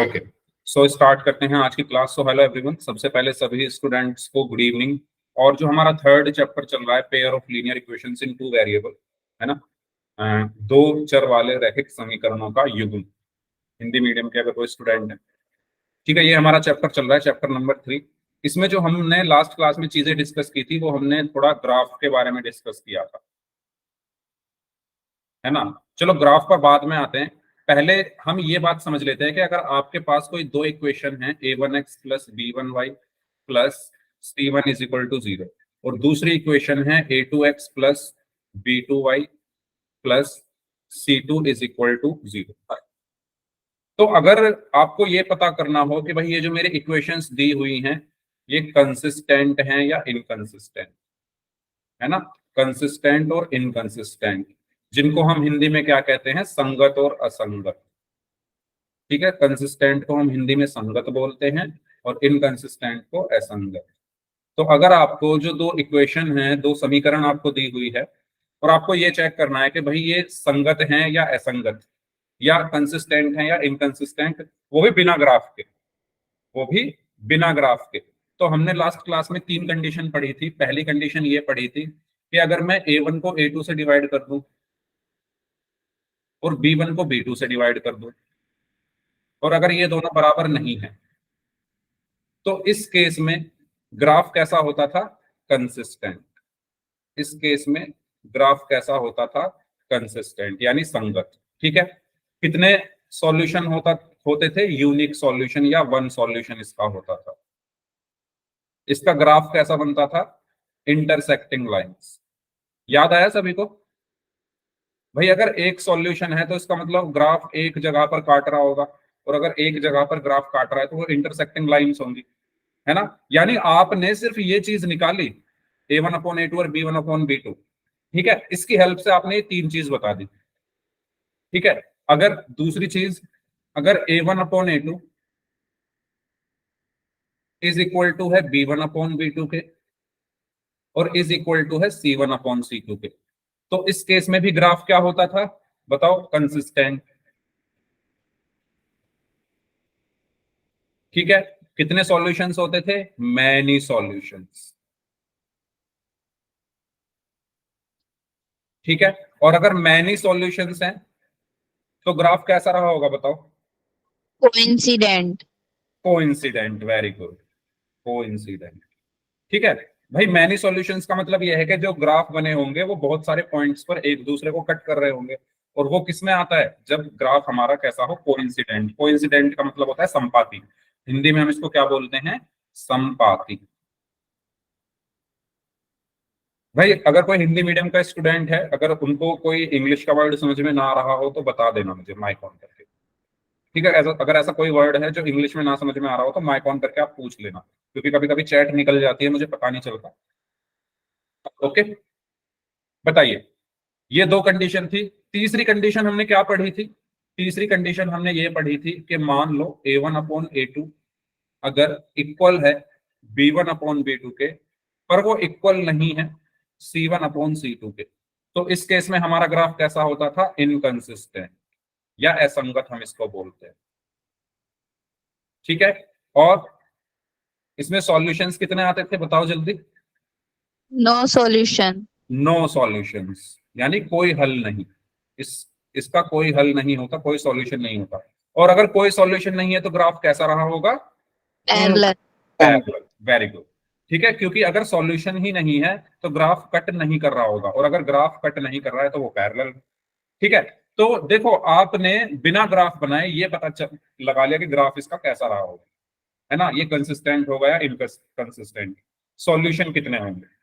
Okay, so start करते हैं आज की क्लास। सो हेलो एवरीवन, सबसे पहले सभी स्टूडेंट्स को गुड इवनिंग। और जो हमारा थर्ड चैप्टर चल रहा है, pair of linear equations in two variable, है ना, दो चर वाले रैखिक समीकरणों का युग्म। हिंदी मीडियम के अगर कोई स्टूडेंट है, ठीक है, ये हमारा चैप्टर चल रहा है, चैप्टर नंबर 3। इसमें जो हमने लास्ट क्लास में चीजें डिस्कस की थी, वो हमने थोड़ा ग्राफ के बारे में डिस्कस किया था, है ना। चलो ग्राफ पर बाद में आते हैं, पहले हम ये बात समझ लेते हैं कि अगर आपके पास कोई दो इक्वेशन है, a1x plus b1y plus c1 is equal to 0, और दूसरी इक्वेशन है a2x plus b2y plus c2 is equal to 0। तो अगर आपको ये पता करना हो कि भाई ये जो मेरे इक्वेशंस दी हुई हैं, ये कंसिस्टेंट हैं या इनकंसिस्टेंट, है ना, कंसिस्टेंट और इनकंसिस्टेंट, जिनको हम हिंदी में क्या कहते हैं, संगत और असंगत। ठीक है, कंसिस्टेंट को हम हिंदी में संगत बोलते हैं और इनकंसिस्टेंट को असंगत। तो अगर आपको जो दो इक्वेशन है, दो समीकरण आपको दी हुई है, और आपको ये चेक करना है कि भाई ये संगत हैं या असंगत, या कंसिस्टेंट है या इनकंसिस्टेंट, वो भी बिना ग्राफ के, वो भी बिना ग्राफ के। तो हमने लास्ट क्लास में तीन कंडीशन पढ़ी थी। पहली कंडीशन ये पढ़ी थी कि अगर मैं a1 को a2 से डिवाइड कर दूं और b1 को b2 से डिवाइड कर दूं, और अगर ये दोनों बराबर नहीं है, तो इस केस में ग्राफ कैसा होता था, कंसिस्टेंट। इस केस में ग्राफ कैसा होता था, कंसिस्टेंट यानी संगत। ठीक है, कितने सॉल्यूशन होते थे, यूनिक सॉल्यूशन या वन सॉल्यूशन इसका होता था। इसका ग्राफ कैसा बनता था, इंटरसेक्टिंग लाइंस। याद आया सभी को? भाई अगर एक सॉल्यूशन है तो इसका मतलब ग्राफ एक जगह पर काट रहा होगा, और अगर एक जगह पर ग्राफ काट रहा है तो वो इंटरसेक्टिंग लाइंस होंगी, है ना। यानी आपने सिर्फ ये चीज निकाली, a1/a2 और b1/b2, ठीक है, इसकी हेल्प से आपने ये तीन चीज बता दी। ठीक है, अगर दूसरी चीज, अगर a1/a2 इज इक्वल टू है b1/b2 के, और इज इक्वल टू है c1/c2 के, तो इस केस में भी ग्राफ क्या होता था, बताओ, कंसिस्टेंट। ठीक है, कितने सॉल्यूशंस होते थे, मैनी सॉल्यूशंस। ठीक है, और अगर मैनी सॉल्यूशंस हैं तो ग्राफ कैसा रहा होगा, बताओ। Coincident. Coincident, very good, coincident. ठीक है भाई, मैनी सॉल्यूशंस का मतलब यह है कि जो ग्राफ बने होंगे वो बहुत सारे पॉइंट्स पर एक दूसरे को कट कर रहे होंगे, और वो किस में आता है, जब ग्राफ हमारा कैसा हो, कोइंसिडेंट। कोइंसिडेंट का मतलब होता है संपाती। हिंदी में हम इसको क्या बोलते हैं, संपाती। भाई अगर कोई हिंदी मीडियम का स्टूडेंट है, अगर उनको कोई इंग्लिश का वर्ड समझ में ना आ रहा हो तो बता देना मुझे माइक ऑन करके। ठीक है, अगर ऐसा कोई वर्ड है जो इंग्लिश में ना समझ में आ रहा हो तो माइक ऑन करके आप पूछ लेना, क्योंकि कभी कभी चैट निकल जाती है, मुझे पता नहीं चलता। ओके, बताइए, ये दो कंडीशन थी। तीसरी कंडीशन हमने क्या पढ़ी थी, तीसरी कंडीशन हमने ये पढ़ी थी कि मान लो a1/a2 अगर इक्वल है b1/b2 के, पर वो इक्वल नहीं है c1/c2 के, तो इस केस में हमारा ग्राफ कैसा होता था, इनकंसिस्टेंट या असंगत हम इसको बोलते हैं। ठीक है, और इसमें सॉल्यूशंस कितने आते थे, बताओ जल्दी। No solution. नो सॉल्यूशंस यानी कोई हल नहीं, इसका कोई हल नहीं होता, कोई सॉल्यूशन नहीं होता। और अगर कोई सॉल्यूशन नहीं है तो ग्राफ कैसा रहा होगा, पैरेलल। Parallel, very good. ठीक है, क्योंकि अगर सॉल्यूशन ही नहीं है तो ग्राफ कट नहीं कर रहा होगा, और अगर ग्राफ कट नहीं कर रहा है तो वो पैरेलल। ठीक है, तो देखो आपने बिना ग्राफ बनाए ये पता लगा लिया कि ग्राफ इसका कैसा रहा होगा, है ना, ये कंसिस्टेंट होगा या इनकंसिस्टेंट, सॉल्यूशन कितने होंगे।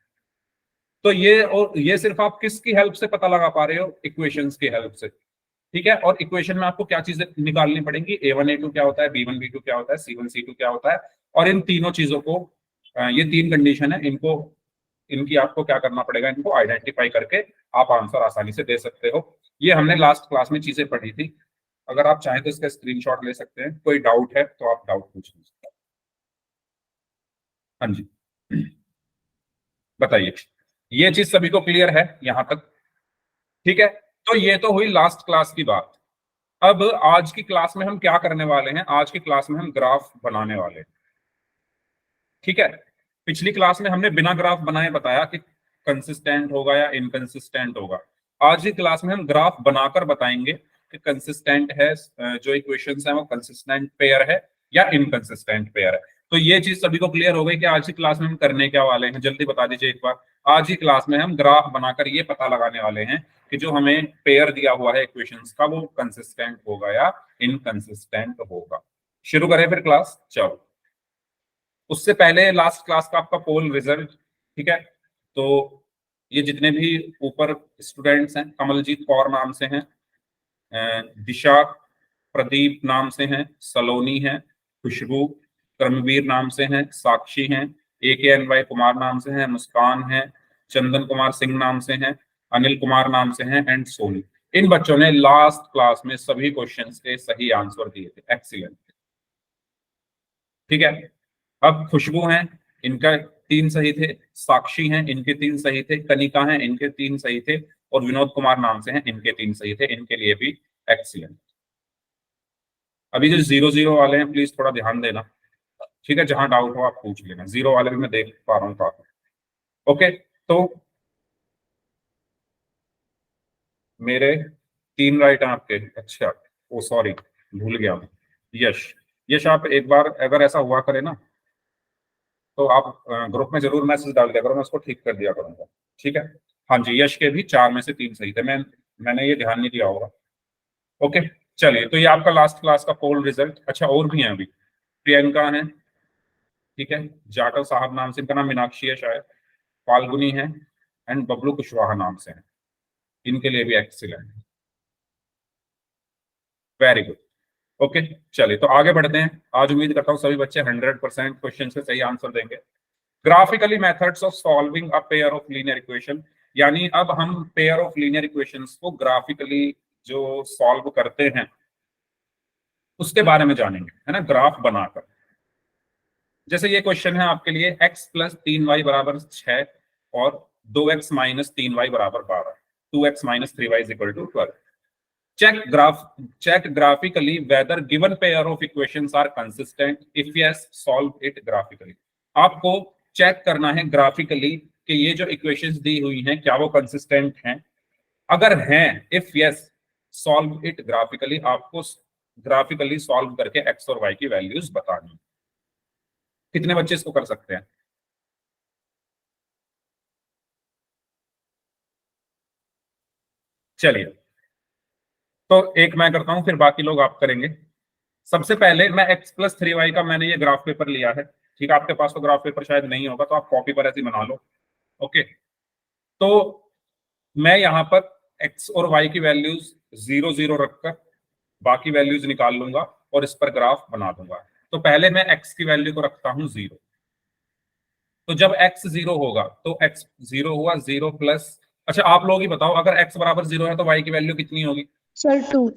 तो ये सिर्फ आप किसकी हेल्प से पता लगा पा रहे हो, इक्वेशंस की हेल्प से। ठीक है, और इक्वेशन में आपको क्या चीजें निकालनी पड़ेंगी, a1/a2 क्या होता है, b1/b2 क्या होता है, c1/c2 क्या होता है, और इन तीनों चीजों को, ये तीन कंडीशन है, इनकी आपको क्या करना पड़ेगा, इनको आइडेंटिफाई करके आप आंसर आसानी से दे सकते हो। ये हमने लास्ट क्लास में चीजें पढ़ी थी। अगर आप चाहें तो इसका स्क्रीनशॉट ले सकते हैं, कोई डाउट है तो आप डाउट पूछ लीजिए। हाँ जी, बताइए, ये चीज सभी को क्लियर है यहां तक? ठीक है, तो ये तो हुई लास्ट क्लास की बात। अब आज की क्लास में हम क्या करने वाले हैं, आज की क्लास में हम ग्राफ बनाने वाले हैं। ठीक है, पिछली क्लास में हमने बिना ग्राफ बनाए बताया कि कंसिस्टेंट होगा या इनकंसिस्टेंट होगा। आज की क्लास में हम ग्राफ बनाकर बताएंगे कि कंसिस्टेंट है, जो इक्वेशंस हैं वो कंसिस्टेंट पेयर है या इनकंसिस्टेंट पेयर है। तो ये चीज सभी को क्लियर हो गई कि आज की क्लास में हम करने क्या वाले हैं, जल्दी बता दीजिए एक बार। आज की क्लास में हम ग्राफ बनाकर ये पता लगाने वाले हैं कि जो हमें पेयर दिया हुआ है इक्वेशंस का वो कंसिस्टेंट होगा या इनकंसिस्टेंट होगा। शुरू करें फिर क्लास, चलो। उससे पहले लास्ट क्लास का आपका पोल रिजल्ट, ठीक है। तो ये जितने भी ऊपर स्टूडेंट्स हैं, कमलजीत कौर नाम से हैं, दिशा प्रदीप नाम से हैं, सलोनी है, खुशबू, कर्मवीर नाम से हैं, साक्षी हैं, AKNY कुमार नाम से हैं, मुस्कान है, चंदन कुमार सिंह नाम से हैं, अनिल कुमार नाम से हैं एंड सोनी। इन बच्चों ने लास्ट क्लास में सभी क्वेश्चंस के सही आंसर दिए थे, एक्सीलेंट। ठीक है, अब खुशबू हैं, इनका 3 सही थे, साक्षी हैं, इनके 3 सही थे, कनिका हैं, इनके 3 सही थे, और विनोद कुमार नाम से हैं, इनके 3 सही थे, इनके लिए भी एक्सीलेंट। अभी जो 0-0 वाले हैं प्लीज थोड़ा ध्यान देना, ठीक है, जहां डाउट हो आप पूछ लेना। 0 वाले भी मैं देख पा रहा हूँ काफी। ओके, तो मेरे 3 राइट हैं आपके, अच्छा, ओ सॉरी भूल गया मैं। यश, यश आप एक बार अगर ऐसा हुआ करे ना तो आप ग्रुप में जरूर मैसेज डाल दिया करो, मैं उसको ठीक कर दिया करूंगा। ठीक है, हाँ जी, यश के भी 4 में से 3 सही थे, मैंने ये ध्यान नहीं दिया होगा। ओके, चलिए, तो ये आपका लास्ट क्लास का पोल रिजल्ट। अच्छा, और भी हैं अभी, प्रियंका है, ठीक है, जाटव साहब नाम से, इनका नाम मीनाक्षी है शायद, फाल्गुनी है एंड बबलू कुशवाहा नाम से है, इनके लिए भी एक्सीलेंट, वेरी गुड। ओके, चलिए तो आगे बढ़ते हैं। आज उम्मीद करता हूँ सभी बच्चे 100% क्वेश्चन से सही आंसर देंगे। Graphically methods of solving a pair of linear equation, यानी अब हम पेयर ऑफ लीनियर इक्वेशंस को ग्राफिकली जो सॉल्व करते हैं उसके बारे में जानेंगे, है ना, ग्राफ बनाकर। जैसे ये क्वेश्चन है आपके लिए, x प्लस 3y बराबर 6 और 2x माइनस 3y बराबर 12, 2x minus 3y is equal to 12। check graphically whether given pair of equations are consistent, if yes solve it graphically। आपको चेक करना है ग्राफिकली कि ये जो इक्वेशंस दी हुई हैं क्या वो कंसिस्टेंट हैं, अगर हैं if yes solve it graphically. आपको ग्राफिकली सॉल्व करके x और y की वैल्यूज बतानी। कितने बच्चे इसको कर सकते हैं? चलिए, तो एक मैं करता हूं फिर बाकी लोग आप करेंगे। सबसे पहले मैं x प्लस 3y का मैंने ये ग्राफ पेपर लिया है, ठीक है, आपके पास तो ग्राफ पेपर शायद नहीं होगा तो आप कॉपी पर ऐसे बना लो। ओके, तो मैं यहाँ पर x और y की वैल्यूज 0-0 रखकर बाकी वैल्यूज निकाल लूंगा और इस पर ग्राफ बना दूंगा। तो पहले मैं x की वैल्यू को रखता हूं 0, तो जब x 0 होगा तो x 0 हुआ, 0 प्लस, अच्छा आप लोग ही बताओ, अगर x बराबर 0 है तो y की वैल्यू कितनी होगी? Sir, 2.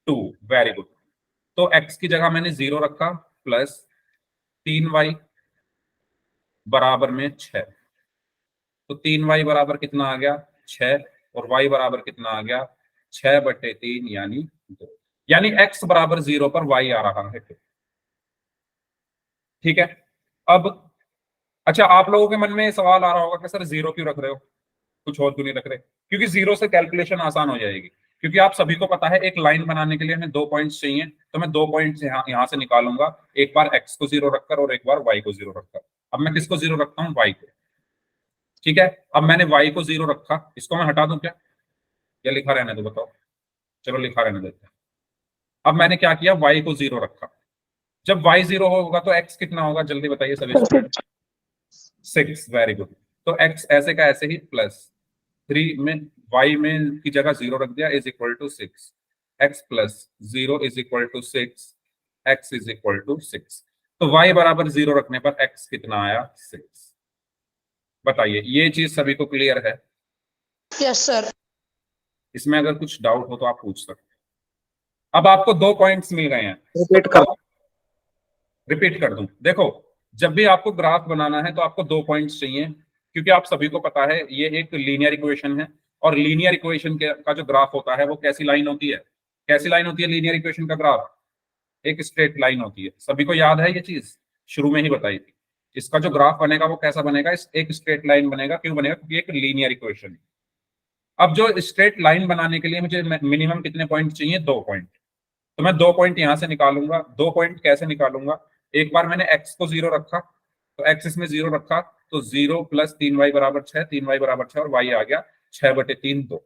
2, very good. तो x की जगह मैंने 0 रखा, प्लस 3y बराबर में 6, तो 3y बराबर कितना आ गया? 6, और y बराबर कितना आ गया? 6/3 यानी 2, यानी x बराबर 0 पर y आ रहा है। ठीक है, अब अच्छा आप लोगों के मन में सवाल आ रहा होगा कि सर 0 क्यों रख रहे हो, कुछ और क्यों नहीं रख रहे? क्योंकि 0 से कैलकुलेशन आसान हो जाएगी, क्योंकि आप सभी को पता है एक लाइन बनाने के लिए हमें 2 पॉइंट्स चाहिए, तो मैं 2 पॉइंट्स यहाँ से निकालूंगा, एक बार x को 0 रखकर और एक बार y को 0 रखकर। अब मैं किसको 0 रखता हूँ? y को। ठीक है, अब मैंने y को 0 रखा, इसको मैं हटा दूं क्या, या लिखा रहने दो? बताओ, चलो लिखा रहने देते हैं। अब मैंने क्या किया, y को 0 रखा, जब y 0 होगा तो x कितना होगा, जल्दी बताइए सभी स्टूडेंट? 6, very good. तो x ऐसे का ऐसे ही, प्लस 3 में y में की जगह 0 रख दिया, is equal to 6, x plus 0 is equal to 6, x is equal to 6। तो y बराबर 0 रखने पर x कितना आया? 6। बताइए, ये चीज सभी को क्लियर है? Yes, sir. इसमें अगर कुछ डाउट हो तो आप पूछ सकते हैं। अब आपको 2 पॉइंट्स मिल गए हैं, रिपीट कर दूं, देखो, जब भी आपको ग्राफ बनाना है तो आपको 2 पॉइंट्स चाहिए, क्योंकि आप सभी को पता है ये एक लीनियर इक्वेशन है, और लीनियर इक्वेशन का जो ग्राफ होता है वो कैसी लाइन होती है? कैसी लाइन होती है लीनियर इक्वेशन का ग्राफ? एक स्ट्रेट लाइन होती है, सभी को याद है ये चीज, शुरू में ही बताई थी। इसका जो ग्राफ बनेगा वो कैसा बनेगा? इस एक स्ट्रेट लाइन बनेगा। क्यों बनेगा? क्योंकि एक लीनियर इक्वेशन है। अब जो स्ट्रेट लाइन बनाने के लिए मुझे मिनिमम कितने पॉइंट चाहिए? 2 पॉइंट। तो मैं 2 पॉइंट यहां से निकालूंगा। 2 पॉइंट कैसे निकालूंगा? एक बार मैंने एक्स को 0 रखा, तो एक्स इसमें 0 रखा, तो 0 + 3y = 6, 3y = 6, और y आ गया 6/3 2।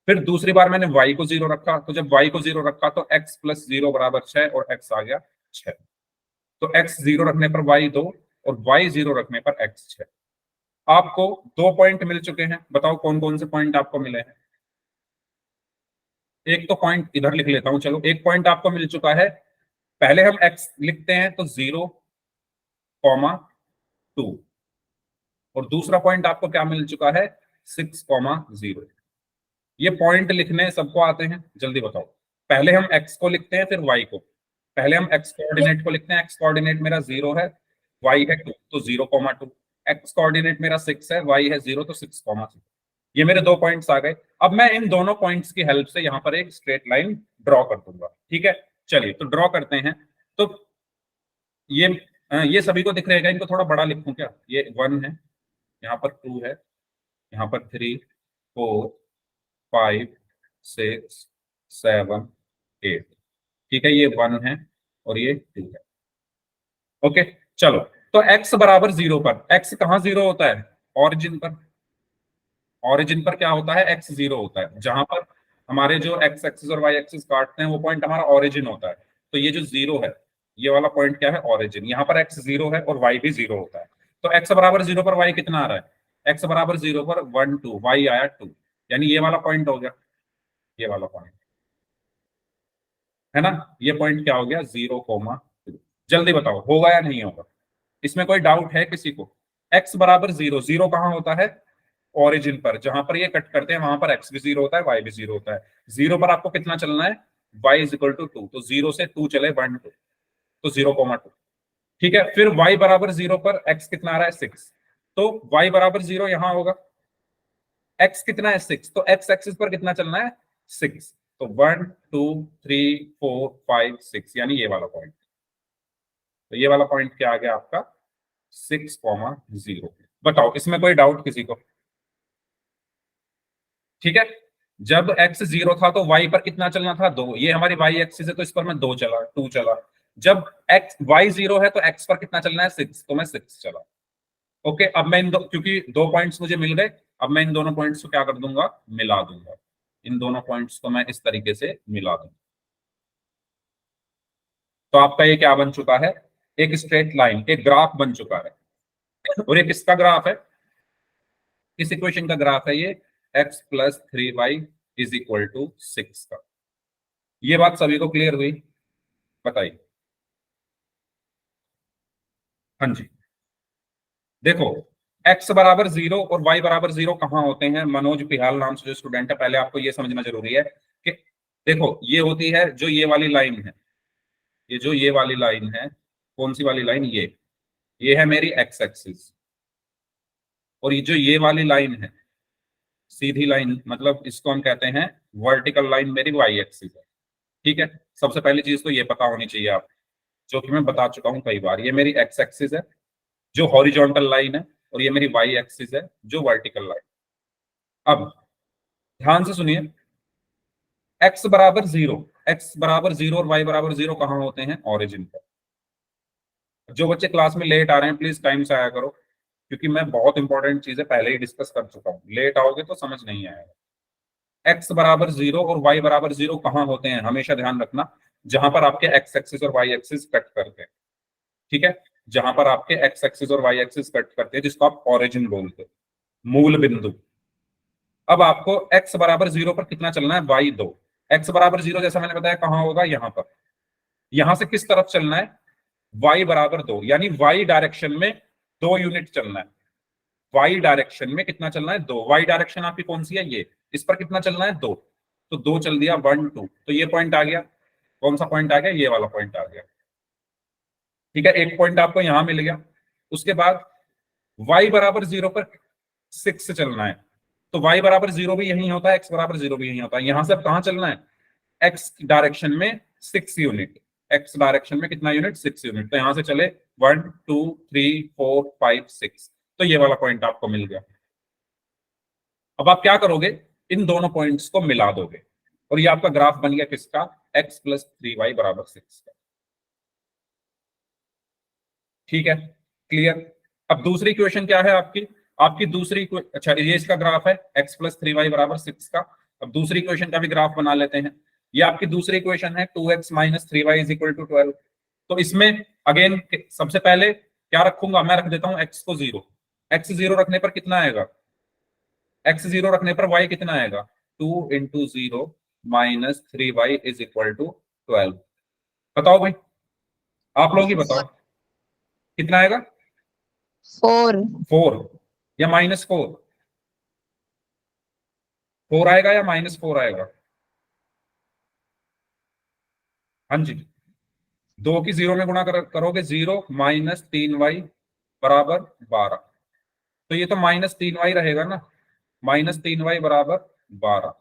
फिर दूसरी बार मैंने y को 0 रखा, तो जब y को 0 रखा तो x + 0 = 6, और x आ गया 6। तो x 0 रखने पर y 2, और y 0 रखने पर x 6। आपको 2 पॉइंट मिल चुके हैं। बताओ कौन कौन से पॉइंट आपको मिले हैं? एक तो पॉइंट इधर लिख लेता हूं, चलो। एक पॉइंट आपको मिल चुका है। पहले हम x लिखते हैं, तो 0, 2। और दूसरा पॉइंट आपको क्या मिल चुका है? 6, 0। ये पॉइंट लिखने सबको आते हैं? जल्दी बताओ। पहले हम x को लिखते हैं, फिर y को। पहले हम x कोऑर्डिनेट को लिखते हैं। x कोऑर्डिनेट मेरा 0 है, y है 2, तो 0, 2। x कोऑर्डिनेट मेरा 6 है, y है 0, तो 6, 6। ये मेरे 2 पॉइंट्स आ गए। अब मैं इन दोनों पॉइंट्स की हेल्प से यहाँ पर एक स्ट्रेट लाइन ड्रॉ कर दूंगा। ठीक है, चलिए तो ड्रॉ करते हैं। तो ये सभी को दिख रहेगा। इनको थोड़ा बड़ा लिखूं क्या? ये 1 है, यहाँ पर 2 है, यहाँ पर 3, 4, 5, 6, 7, 8। ठीक है, ये 1 है और ये 2 है। ओके, चलो। तो x = 0 पर, x कहाँ 0 होता है? ऑरिजिन पर। ऑरिजिन पर क्या होता है? x 0 होता है। जहां पर हमारे जो x एक्सिस और y एक्सिस काटते हैं वो पॉइंट हमारा ऑरिजिन होता है। तो ये जो 0 है, ये वाला पॉइंट क्या है? ऑरिजिन। यहाँ पर x 0 है और y भी 0 होता है। तो x = 0 पर y कितना आ रहा है? x = 0 पर 1, 2, y आया 2, यानी ये वाला पॉइंट हो गया। ये वाला पॉइंट है ना, ये पॉइंट क्या हो गया? 0, 2। जल्दी बताओ होगा या नहीं होगा? इसमें कोई डाउट है किसी को? x = 0, 0 कहाँ होता है? ओरिजिन पर। जहां पर ये कट करते हैं वहां पर x भी 0 होता है, y भी 0 होता है। 0 पर आपको कितना चलना है? y = 2, तो 0 से 2 चले 1, 2, तो 0, 2। ठीक है, फिर y = 0 पर x कितना आ रहा है? 6, तो y = 0 यहां होगा। x कितना है? 6, तो x एक्सिस पर कितना चलना है? 6, तो 1, 2, 3, 4, 5, 6, यानी ये वाला पॉइंट। तो ये वाला पॉइंट क्या आ गया आपका? 6, 0। बताओ इसमें कोई डाउट किसी को? ठीक है, जब x 0 था तो y पर कितना चलना था? 2। ये हमारी y एक्सिस है, तो इस पर मैं 2 चला, 2 चला। जब y 0 है तो x पर कितना चलना है? 6, तो मैं 6 चला। ओके, अब मैं क्योंकि 2 पॉइंट्स मुझे मिल गए, अब मैं इन दोनों पॉइंट्स को क्या कर दूंगा? मिला दूंगा। इन दोनों पॉइंट्स को मैं इस तरीके से मिला दूंगा। तो आपका ये क्या बन चुका है? एक स्ट्रेट लाइन, एक ग्राफ बन चुका है। और ये किसका ग्राफ है? किस इक्वेशन का ग्राफ है ये? x + 3y = 6 का। ये बात सभी को क्लियर हुई? बताइए। हाँ जी, देखो x = 0 और y = 0 कहाँ होते हैं? मनोज पिहाल नाम से जो स्टूडेंट है, पहले आपको ये समझना जरूरी है कि देखो ये होती है जो ये वाली लाइन है, ये जो ये वाली लाइन है, कौन सी वाली लाइन? ये है मेरी x एक्सिस। और ये जो ये वाली लाइन है, सीधी लाइन, मतलब इसको हम कहते हैं वर्टिकल लाइन, मेरी y एक्सिस है। ठीक है, सबसे पहली चीज तो ये पता होनी चाहिए आप, जो कि मैं बता चुका हूं कई बार। ये मेरी x एक्सिस है जो हॉरिजॉन्टल लाइन है, और ये मेरी y एक्सिस है जो वर्टिकल लाइन। अब ध्यान से सुनिए, x = 0, x = 0 और y = 0 कहाँ होते हैं? ऑरिजिन पर। जो बच्चे क्लास में लेट आ रहे हैं प्लीज टाइम से आया करो, क्योंकि मैं बहुत इंपॉर्टेंट चीजें पहले ही डिस्कस कर चुका हूँ। लेट आओगे तो समझ नहीं आएगा। x = 0 और y = 0 कहाँ होते हैं? हमेशा ध्यान रखना, जहां पर आपके x एक्सिस और y एक्सिस कट करते हैं। ठीक है, जहां पर आपके x एक्सिस और y एक्सिस कट करते हैं, जिसको आप ऑरिजिन बोलते हैं, मूल बिंदु। अब आपको x = 0 पर कितना चलना है? y 2। x = 0 जैसा मैंने बताया कहाँ होगा? यहाँ पर। यहां से किस तरफ चलना है? y = 2, यानी y डायरेक्शन में 2 यूनिट चलना है। y डायरेक्शन में कितना चलना है? 2। y डायरेक्शन आपकी कौन सी है? ये। इस पर कितना चलना है? 2। तो 2 चल दिया, 1, 2, तो ये पॉइंट आ गया। कौन सा पॉइंट आ गया? ये वाला पॉइंट आ गया। ठीक है, एक पॉइंट आपको यहां मिल गया। उसके बाद y = 0 पर 6 से चलना है, तो y = 0 भी यही होता है, x = 0 भी यही होता है। यहां से अब कहां चलना है? एक्स डायरेक्शन में 6 यूनिट, एक्स डायरेक्शन में कितना यूनिट, 6 यूनिट। तो यहां से चले 1 2 3 4 5 6, तो ये वाला पॉइंट आपको मिल गया। अब आप क्या करोगे, इन दोनों पॉइंट्स को मिला दोगे और ये आपका ग्राफ बन गया किसका, x प्लस 3y बराबर 6 का। ठीक है, क्लियर। अब दूसरी इक्वेशन क्या है आपकी, आपकी दूसरी अच्छा ये इसका ग्राफ है x प्लस 3y बराबर 6 का। अब दूसरी इक्वेशन का भी ग्राफ बना लेते हैं। ये आपकी दूसरी इक्वेशन है 2x minus 3y is equal to 12। तो इसमें अगेन सबसे पहले क्या रखूंगा, मैं रख देता हूं x को 0। x 0 रखने पर कितना आएगा, x 0 रखने पर y कितना आएगा, 2 into 0 minus 3y is equal to 12। बताओ भाई, आप लोग ही बताओ कितना आएगा, 4 4 या -4, 4 आएगा या -4 आएगा, हाँ जी। 2 की 0 में गुणा करोगे 0 माइनस 3y बराबर 12, तो ये तो -3y रहेगा ना, -3y बराबर 12।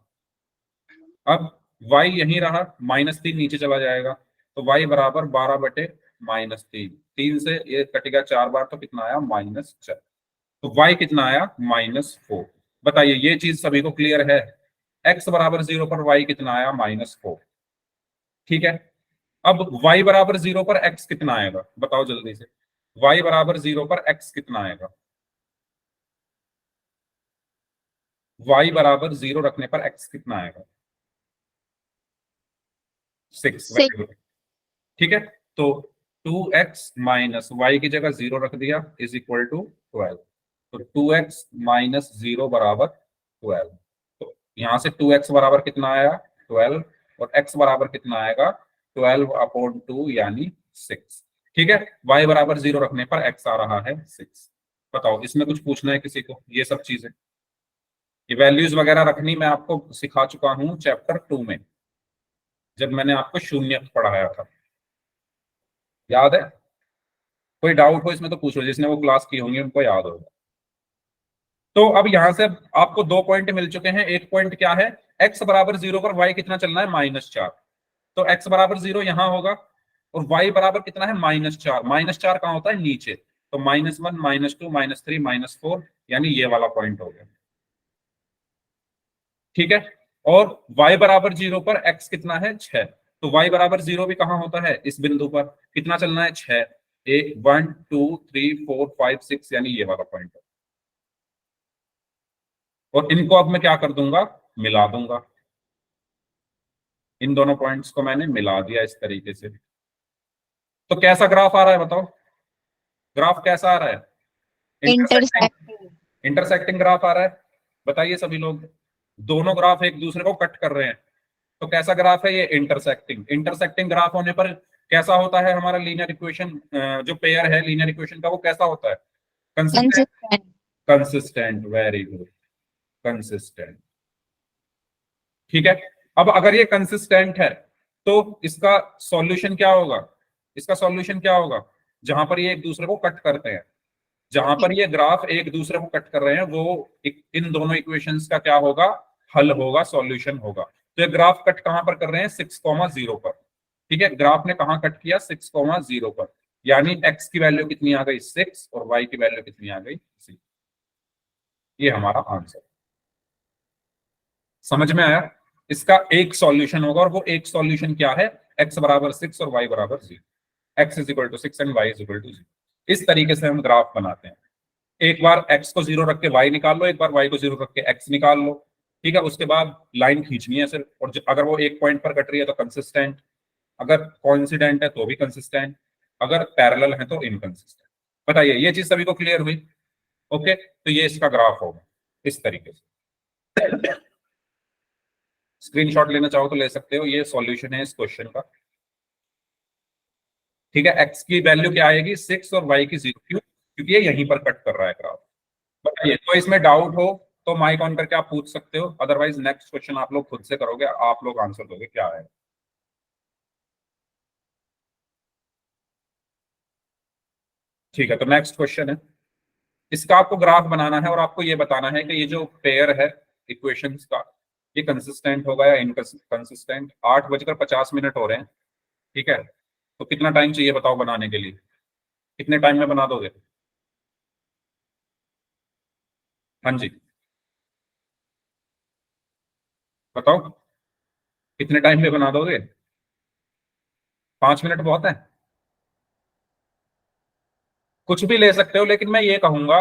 अब y यहीं रहा, -3 नीचे चला जाएगा, तो y बराबर 12 बटे -3, 3 से ये कटेगा 4 बार, तो कितना आया, -4। तो y कितना आया, -4। बताइए ये चीज सभी को क्लियर है, x बराबर 0 पर y कितना आया, -4। ठीक है, अब y बराबर 0 पर x कितना आएगा, बताओ जल्दी से, y बराबर 0 पर x कितना आएगा, y बराबर 0 रखने पर x कितना आएगा, 6। 6 ठीक है, तो 2x माइनस वाई की जगह 0 रख दिया इज इक्वल टू 12। तो 2x माइनस 0 बराबर 12। तो यहां से 2x बराबर कितना आया, 12, और x बराबर कितना आएगा, 12 अपॉन 2 यानी 6। ठीक है, y बराबर 0 रखने पर x आ रहा है 6। बताओ इसमें कुछ पूछना है किसी को, ये सब चीजें, ये वैल्यूज वगैरह रखनी मैं आपको सिखा चुका हूं चैप्टर 2 में, जब मैंने आपको शून्य पढ़ाया था, याद है। कोई डाउट हो इसमें तो पूछो, जिसने वो क्लास की होंगी उनको याद होगा। तो अब यहां से आपको 2 पॉइंट मिल चुके हैं। एक पॉइंट क्या है, x बराबर 0 पर y कितना चलना है, -4। तो x बराबर 0 यहां होगा, और y बराबर कितना है, -4। -4 कहां होता है, नीचे। तो -1 -2 -3 -4, यानी ये वाला पॉइंट हो गया। ठीक है, और y बराबर 0 पर x कितना है, 6। तो y बराबर 0 भी कहां होता है, इस बिंदु पर कितना चलना है, 6। 1 2 3 4 5 6, यानी ये वाला पॉइंट है। और इनको अब मैं क्या कर दूंगा, मिला दूंगा। इन दोनों पॉइंट्स को मैंने मिला दिया इस तरीके से। तो कैसा ग्राफ आ रहा है बताओ, ग्राफ कैसा आ रहा है, इंटरसेक्टिंग, इंटरसेक्टिंग इंटरसेक्टिंग ग्राफ आ रहा है। बताइए सभी लोग, दोनों ग्राफ एक दूसरे को कट कर रहे हैं, तो कैसा ग्राफ है ये, इंटरसेक्टिंग। इंटरसेक्टिंग ग्राफ होने पर कैसा होता है हमारा लीनियर इक्वेशन, जो पेयर है लीनियर इक्वेशन का, वो कैसा होता है, consistent. Consistent consistent, very good, consistent. ठीक है, अब अगर ये कंसिस्टेंट है तो इसका सॉल्यूशन क्या होगा, इसका सॉल्यूशन क्या होगा, जहां पर ये एक दूसरे को कट करते हैं, जहां पर ये ग्राफ एक दूसरे को कट कर रहे हैं, वो इन दोनों इक्वेशंस का क्या होगा, हल होगा, सॉल्यूशन होगा। तो ये ग्राफ कट कहां पर कर रहे हैं, 6,0 पर। ठीक है, ग्राफ ने कहां कट किया, 6,0 पर, यानी x की वैल्यू कितनी आ गई, 6, और y की वैल्यू कितनी आ गई, 3। ये हमारा आंसर, समझ में आया। इसका एक सॉल्यूशन होगा, और वो एक सॉल्यूशन क्या है, x बराबर 6 और y बराबर 0, x is equal to 6 and y is equal to 0। इस तरीके से हम ग्राफ बनाते हैं। एक बार x को 0 रख के y निकाल लो, एक बार y को 0 रख के x निकाल लो। ठीक है, उसके बाद लाइन खींचनी है सिर्फ, और अगर वो एक पॉइंट पर कट रही है तो कंसिस्टेंट, अगर कोइंसिडेंट है तो भी कंसिस्टेंट, अगर पैरेलल है तो इनकंसिस्टेंट। बताइए ये चीज सभी को क्लियर हुई। ओके, तो ये इसका ग्राफ होगा इस तरीके से। स्क्रीनशॉट लेना चाहो तो ले सकते हो, ये सॉल्यूशन है इस क्वेश्चन का। ठीक है, x की वैल्यू क्या आएगी, 6, और y की 0, क्यों, क्योंकि ये यहीं पर कट कर रहा है ग्राफ। बताइए, तो इसमें डाउट हो तो माइक ऑन करके आप पूछ सकते हो, अदरवाइज नेक्स्ट क्वेश्चन आप लोग खुद से करोगे, आप लोग आंसर दोगे क्या है। ठीक है, तो नेक्स्ट क्वेश्चन है, इसका आपको ग्राफ बनाना है और आपको ये बताना है कि ये जो पेयर है इक्वेशंस का, ये कंसिस्टेंट होगा या इनकंसिस्टेंट। 8:50 हो रहे हैं, ठीक है। तो कितना टाइम चाहिए बताओ बनाने के लिए, कितने टाइम में बना दोगे? हाँ जी, बताओ कितने टाइम में बना दोगे? 5 मिनट बहुत है? कुछ भी ले सकते हो, लेकिन मैं ये कहूंगा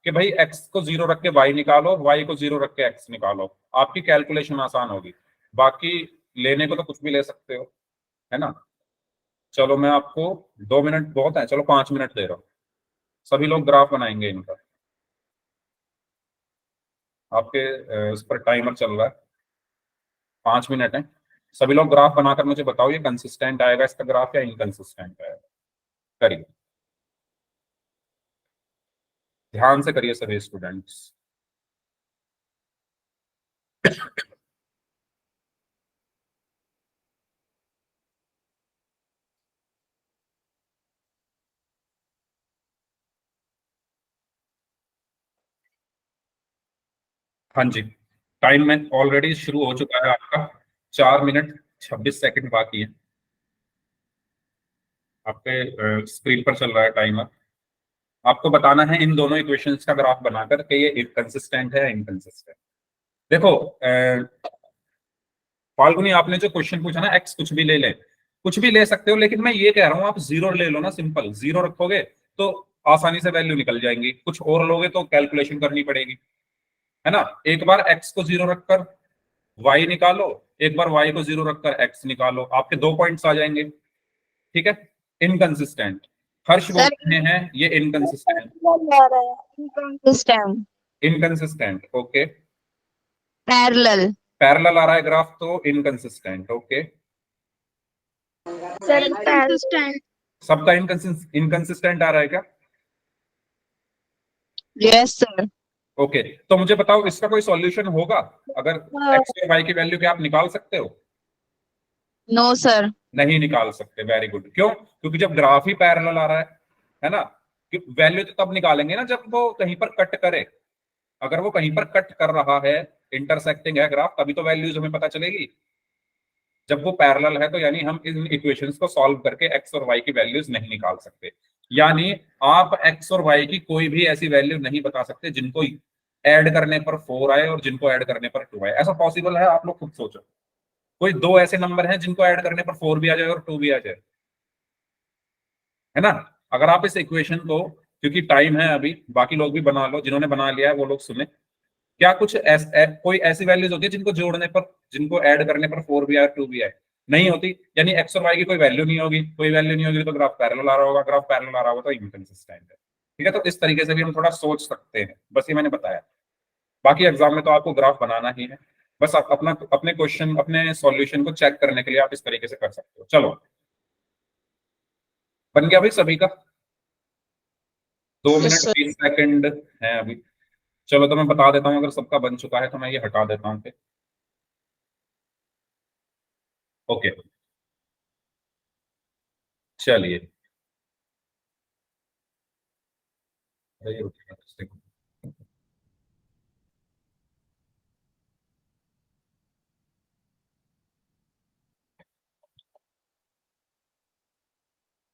कि भाई x को 0 रख के y निकालो, y को 0 रख के x निकालो, आपकी कैलकुलेशन आसान होगी। बाकी लेने को तो कुछ भी ले सकते हो, है ना। चलो मैं आपको 2 मिनट बहुत है, चलो 5 मिनट दे रहा हूँ। सभी लोग ग्राफ बनाएंगे इनका, आपके उस पर टाइमर चल रहा है। 5 मिनट है, सभी लोग ग्राफ बनाकर मुझे बताओ ये कंसिस्टेंट आएगा इसका ग्राफ या इनकंसिस्टेंट आएगा। करिए, ध्यान से करिए सभी स्टूडेंट्स। हाँ जी, टाइम में ऑलरेडी शुरू हो चुका है आपका। 4 मिनट 26 सेकंड बाकी है। आपके स्क्रीन पर चल रहा है टाइमर। आपको बताना है इन दोनों इक्वेशंस का ग्राफ बनाकर कि ये कंसिस्टेंट है या इनकंसिस्टेंट। देखो फाल्गुनी, आपने जो क्वेश्चन पूछा ना, एक्स कुछ भी ले ले, कुछ भी ले सकते हो, लेकिन मैं ये कह रहा हूं आप जीरो ले लो ना, सिंपल जीरो रखोगे तो आसानी से वैल्यू निकल जाएंगी। कुछ और लोगे तो कैलकुलेशन करनी पड़ेगी, है ना। एक बार एक्स को 0 रखकर वाई निकालो, एक बार वाई को 0 रखकर एक्स निकालो, आपके 2 पॉइंट्स आ जाएंगे, ठीक है। इनकंसिस्टेंट, हर्ष बोल सर रहे हैं ये inconsistent. System inconsistent, okay. Parallel parallel आ रहा है ग्राफ तो इनकंसिस्टेंट, ओके। सर consistent सबका इनकंसिस्टेंट आ रहा है क्या? यस सर ओके, तो मुझे बताओ इसका कोई सॉल्यूशन होगा? अगर एक्स और वाई की वैल्यू क्या आप निकाल सकते हो? नो सर नहीं निकाल सकते, वेरी गुड। क्यों? क्योंकि जब ग्राफ ही पैरेलल आ रहा है ना। वैल्यू तो तब निकालेंगे ना जब वो कहीं पर कट करे। अगर वो कहीं पर कट कर रहा है, इंटरसेक्टिंग है ग्राफ, तभी तो वैल्यूज हमें पता चलेगी। जब वो पैरेलल है तो यानी हम इन इक्वेशंस को सॉल्व करके एक्स और वाई की वैल्यूज नहीं निकाल सकते। यानी आप एक्स और वाई की कोई भी ऐसी वैल्यू नहीं बता सकते जिनको ऐड करने पर 4 आए और जिनको ऐड करने पर 2 आए। ऐसा पॉसिबल है? आप लोग खुद सोचो, कोई दो ऐसे नंबर हैं जिनको ऐड करने पर 4 भी आ जाए और 2 भी आ जाए, है ना। अगर आप इस इक्वेशन को, क्योंकि टाइम है अभी, बाकी लोग भी बना लो, जिन्होंने बना लिया है वो लोग सुने। क्या कुछ कोई ऐसी वैल्यूज होती है जिनको जोड़ने पर, जिनको ऐड करने पर 4 भी आए 2 भी आए? नहीं होती। यानी एक्स और वाई की कोई वैल्यू नहीं होगी, कोई वैल्यू नहीं होगी तो ग्राफ पैरेलल आ रहा होगा, ग्राफ पैरेलल आ रहा होगा तो इनकंसिस्टेंट है, ठीक है। तो इस तरीके से भी हम थोड़ा सोच सकते हैं, बस ये मैंने बताया। बाकी एग्जाम में तो आपको ग्राफ बनाना ही है। बस आप अपना अपने क्वेश्चन अपने सॉल्यूशन को चेक करने के लिए आप इस तरीके से कर सकते हो। चलो, बन गया भाई सभी का? दो यस मिनट सर 20 सेकंड है अभी। चलो तो मैं बता देता हूँ, अगर सबका बन चुका है तो मैं ये हटा देता हूँ फिर। ओके, चलिए। अरे ये रुकिए, बस देखो।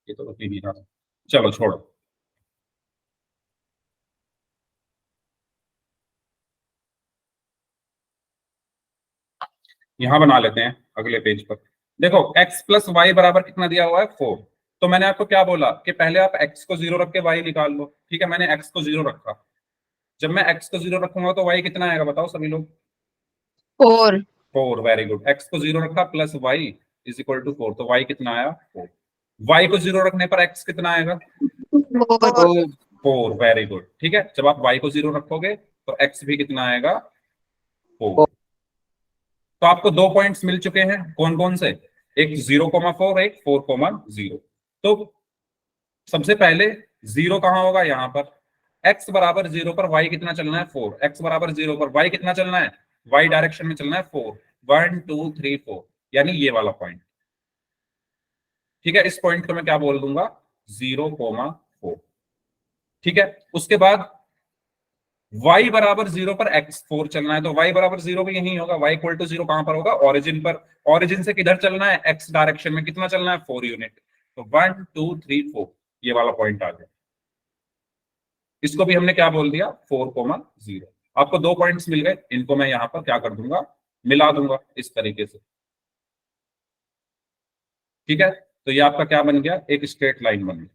ये तो रुक ही नहीं रहा। चलो छोड़ो, यहां बना लेते हैं अगले पेज पर। देखो x प्लस वाई बराबर कितना दिया हुआ है? 4। तो मैंने आपको क्या बोला कि पहले आप x को 0 रख के y निकाल लो, ठीक है। मैंने x को 0 रखा, जब मैं x को 0 रखूंगा तो y कितना आएगा बताओ सभी लोग? Four 4, very good. x को 0 रखा plus y is equal to 4, तो y कितना आया? 4। y को 0 रखने पर x कितना आएगा? फोर 4, वेरी गुड, ठीक है। जब आप y को 0 रखोगे तो x भी कितना आएगा? 4। तो आपको 2 पॉइंट्स मिल चुके हैं, कौन कौन से? एक 0,4, एक 4,0। तो सबसे पहले 0 कहां होगा? यहां पर। x बराबर 0 पर y कितना चलना है? 4। x बराबर 0 पर y कितना चलना है? y डायरेक्शन में चलना है 4। 1 2 3 4, यानी ये वाला पॉइंट, ठीक है। इस पॉइंट को मैं क्या बोल दूंगा? 0,4, ठीक है। उसके बाद y बराबर 0 पर x4 चलना है, तो y बराबर 0 भी यही होगा। y इक्वल टू 0 कहां पर होगा? ओरिजिन पर। ओरिजिन से किधर चलना है? x डायरेक्शन में। कितना चलना है? 4 यूनिट। तो 1 2 3 4 ये वाला पॉइंट आ गया। इसको भी हमने क्या बोल दिया? 4,0। आपको 2 पॉइंट्स मिल गए, इनको मैं यहां पर क्या कर दूंगा? मिला दूंगा इस तरीके से। ठीक है, तो ये आपका क्या बन गया? एक स्ट्रेट लाइन बन गया।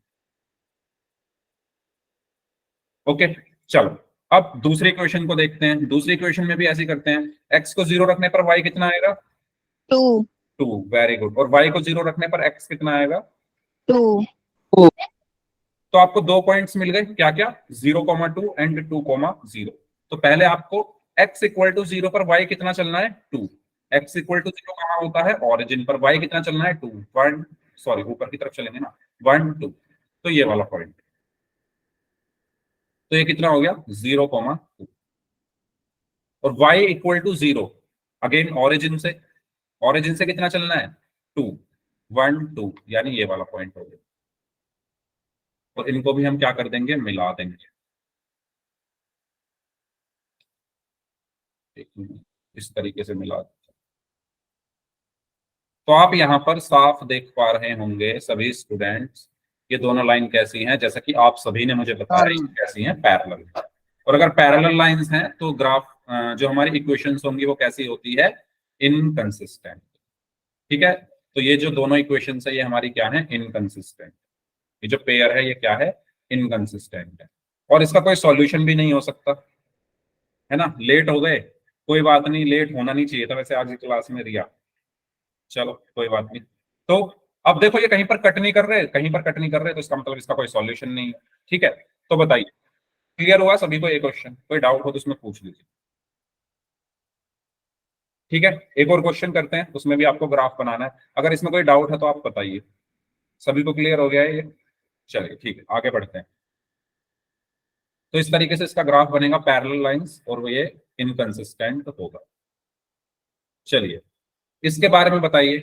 ओके, चलो अब दूसरे इक्वेशन को देखते हैं। दूसरी इक्वेशन में भी ऐसे ही करते हैं। x को 0 रखने पर y कितना आएगा? 2 2। Very good. और y को 0 रखने पर x कितना आएगा? 2 तो आपको 2 पॉइंट्स मिल गए। क्या क्या? 0,2 एंड 2,0। तो पहले आपको x इक्वल टू 0 पर y कितना चलना है? 2। x इक्वल टू 0 कहां होता है? ओरिजिन पर। y कितना चलना है? 2 1 सॉरी ऊपर की तरफ चलेंगे ना, 1 2। तो ये वाला पॉइंट, तो ये कितना हो गया? 0,2। और y equal to 0 again origin से कितना चलना है? 2 1 2, यानी ये वाला पॉइंट हो गया। और इनको भी हम क्या कर देंगे? मिला देंगे। इस तरीके से मिला देंगे। तो आप यहाँ पर साफ देख पा रहे होंगे सभी स्टूडेंट्स, ये दोनों लाइन कैसी हैं? जैसा कि आप सभी ने मुझे बताया ये कैसी हैं? पैरेलल। और अगर पैरेलल लाइंस हैं तो ग्राफ जो हमारी इक्वेशंस होंगी वो कैसी होती है? इनकंसिस्टेंट। ठीक है, तो ये जो दोनों इक्वेशंस है ये हमारी क्या है? इनकंसिस्टेंट। ये जो पेयर है ये क्या है? इनकंसिस्टेंट है। और इसका कोई सॉल्यूशन भी नहीं हो सकता है ना। लेट हो गए, कोई बात नहीं, लेट होना नहीं चाहिए था वैसे आज की क्लास में रिया। चलो कोई बात नहीं। तो अब देखो ये कहीं पर कट नहीं कर रहे, कहीं पर कट नहीं कर रहे, तो इसका मतलब इसका कोई सॉल्यूशन नहीं है। ठीक है, तो बताइए, क्लियर हुआ सभी को? ये क्वेश्चन कोई डाउट हो तो उसमें पूछ लीजिए। ठीक है, एक और क्वेश्चन करते हैं, उसमें भी आपको ग्राफ बनाना है। अगर इसमें कोई डाउट है तो आप बताइए। सभी को क्लियर हो गया है ये? चलिए ठीक है, आगे बढ़ते हैं। तो इस तरीके से इसका ग्राफ बनेगा, पैरेलल लाइंस, और वो ये इनकंसिस्टेंट होगा। चलिए इसके बारे में बताइए।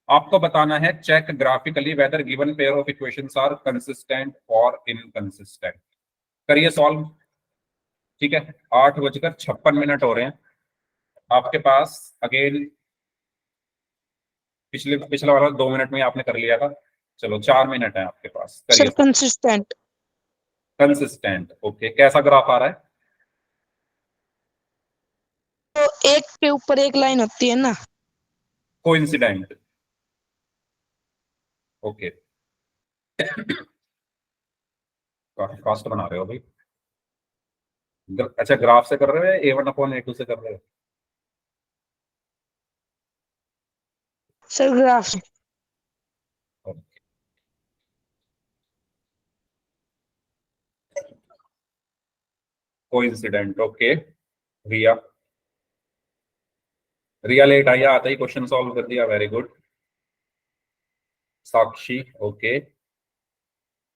आपको बताना है check graphically whether given pair of equations are consistent और इनकंसिस्टेंट। करिए सॉल्व। ठीक है, 8:56 हो रहे हैं। आपके पास अगेन पिछले पिछला वाला 2 मिनट में आपने कर लिया था। चलो 4 मिनट है आपके पास, सर करिए। कंसिस्टेंट। Consistent, okay. कैसा ग्राफ आ रहा है? तो एक के ऊपर एक लाइन होती है ना। Coincident, okay. काफी फास्ट बना रहे हो भाई। अच्छा, ग्राफ से कर रहे हो या A1/A2 से कर रहे हो? Sir graph. Coincident, okay. Riya, Riya late आई, आता ही क्वेश्चन सॉल्व कर दिया, very good. Sakshi, okay.